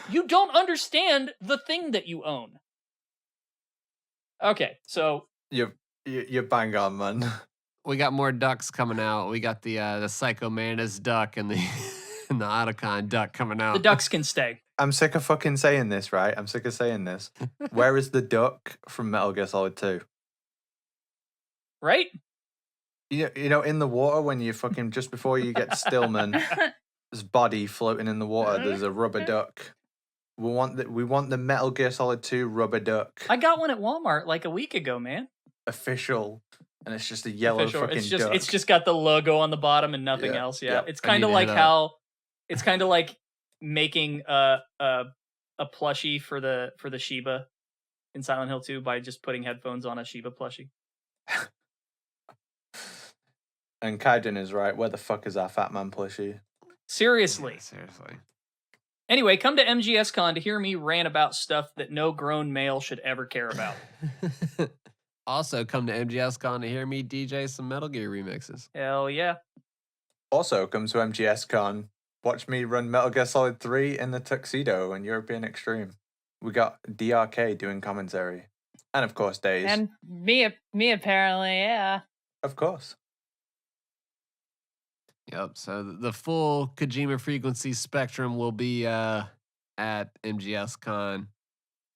You don't understand the thing that you own. Okay, so you're bang on, man. We got more ducks coming out. We got the Psycho Mantis duck and the and the Otacon duck coming out. The ducks can stay. I'm sick of fucking saying this, right? I'm sick of saying this. Where is the duck from Metal Gear Solid 2? Right? You know, in the water when you fucking just before you get to Stillman's body floating in the water, there's a rubber duck. We want the Metal Gear Solid 2 rubber duck. I got one at Walmart like a week ago, man. Official, and it's just a yellow fucking duck. It's just got the logo on the bottom and nothing else. Yeah, it's kind of like it's kind of like making a plushie for the Shiba in Silent Hill 2 by just putting headphones on a Shiba plushie. And Kaiden is right. Where the fuck is our Fat Man plushie? Seriously. Yeah, seriously. Anyway, come to MGS Con to hear me rant about stuff that no grown male should ever care about. Also, come to MGS Con to hear me DJ some Metal Gear remixes. Hell yeah. Also, come to MGS Con. Watch me run Metal Gear Solid 3 in the tuxedo and European Extreme. We got DRK doing commentary. And of course, Days. And me apparently, yeah. Of course. Yep. So the full Kojima Frequency spectrum will be at MGS Con,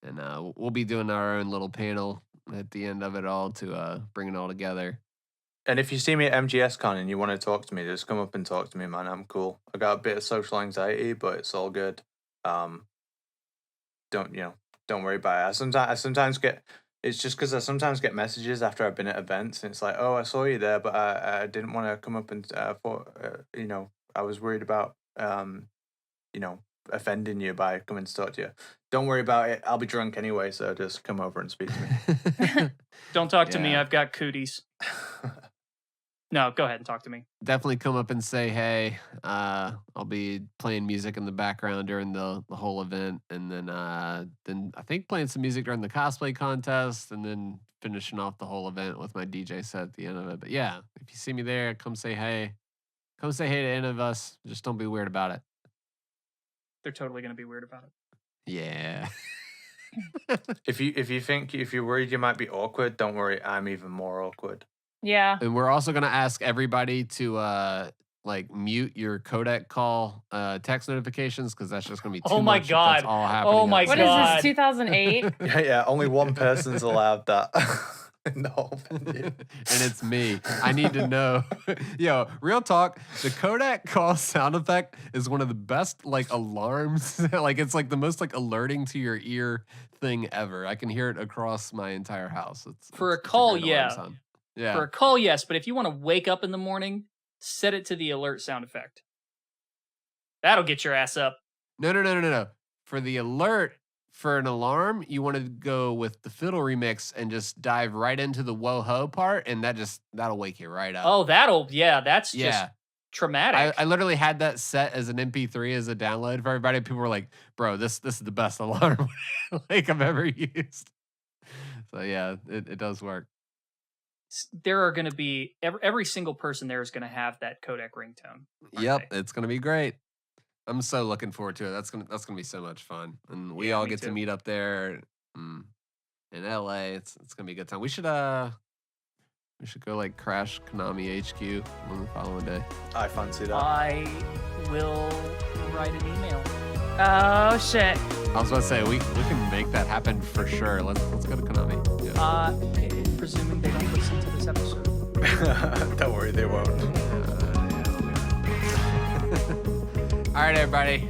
and we'll be doing our own little panel at the end of it all to bring it all together. And if you see me at MGS Con and you want to talk to me, just come up and talk to me, man. I'm cool. I got a bit of social anxiety, but it's all good. Don't worry about it. I sometimes get. It's just because I sometimes get messages after I've been at events, and it's like, oh, I saw you there, but I didn't want to come up and I was worried about offending you by coming to talk to you. Don't worry about it. I'll be drunk anyway, so just come over and speak to me. Don't talk to me. I've got cooties. No, go ahead and talk to me. Definitely come up and say hey. I'll be playing music in the background during the whole event, and then I think playing some music during the cosplay contest, and then finishing off the whole event with my DJ set at the end of it. But yeah, if you see me there, come say hey. Come say hey to any of us. Just don't be weird about it. They're totally going to be weird about it. Yeah. If you're worried you might be awkward, don't worry. I'm even more awkward. Yeah. And we're also going to ask everybody to mute your codec call text notifications, because that's just going to be too much. God. That's all happening. Oh my What God. is this, 2008? Yeah. Only one person's allowed that in the whole venue. And it's me. I need to know. Yo, real talk. The codec call sound effect is one of the best alarms. It's the most alerting to your ear thing ever. I can hear it across my entire house. For a it's call, great alarm sound. Yeah. For a call, yes, but if you want to wake up in the morning, set it to the alert sound effect. That'll get your ass up. No. For the alert, for an alarm, you want to go with the fiddle remix and just dive right into the whoa-ho part, and that'll wake you right up. Oh, that's just traumatic. I literally had that set as an MP3 as a download for everybody. People were like, bro, this is the best alarm I've ever used. So yeah, it does work. There are going to be every single person there is going to have that codec ringtone. Yep, it's going to be great. I'm so looking forward to it. That's gonna be so much fun, and we all get to meet up there. in LA. It's gonna be a good time. We should go like crash Konami HQ on the following day. I fancy that. I will write an email. Oh shit. I was about to say we can make that happen for sure. Let's go to Konami. Yeah. Presuming they don't listen to this episode. Don't worry, they won't. All right, everybody.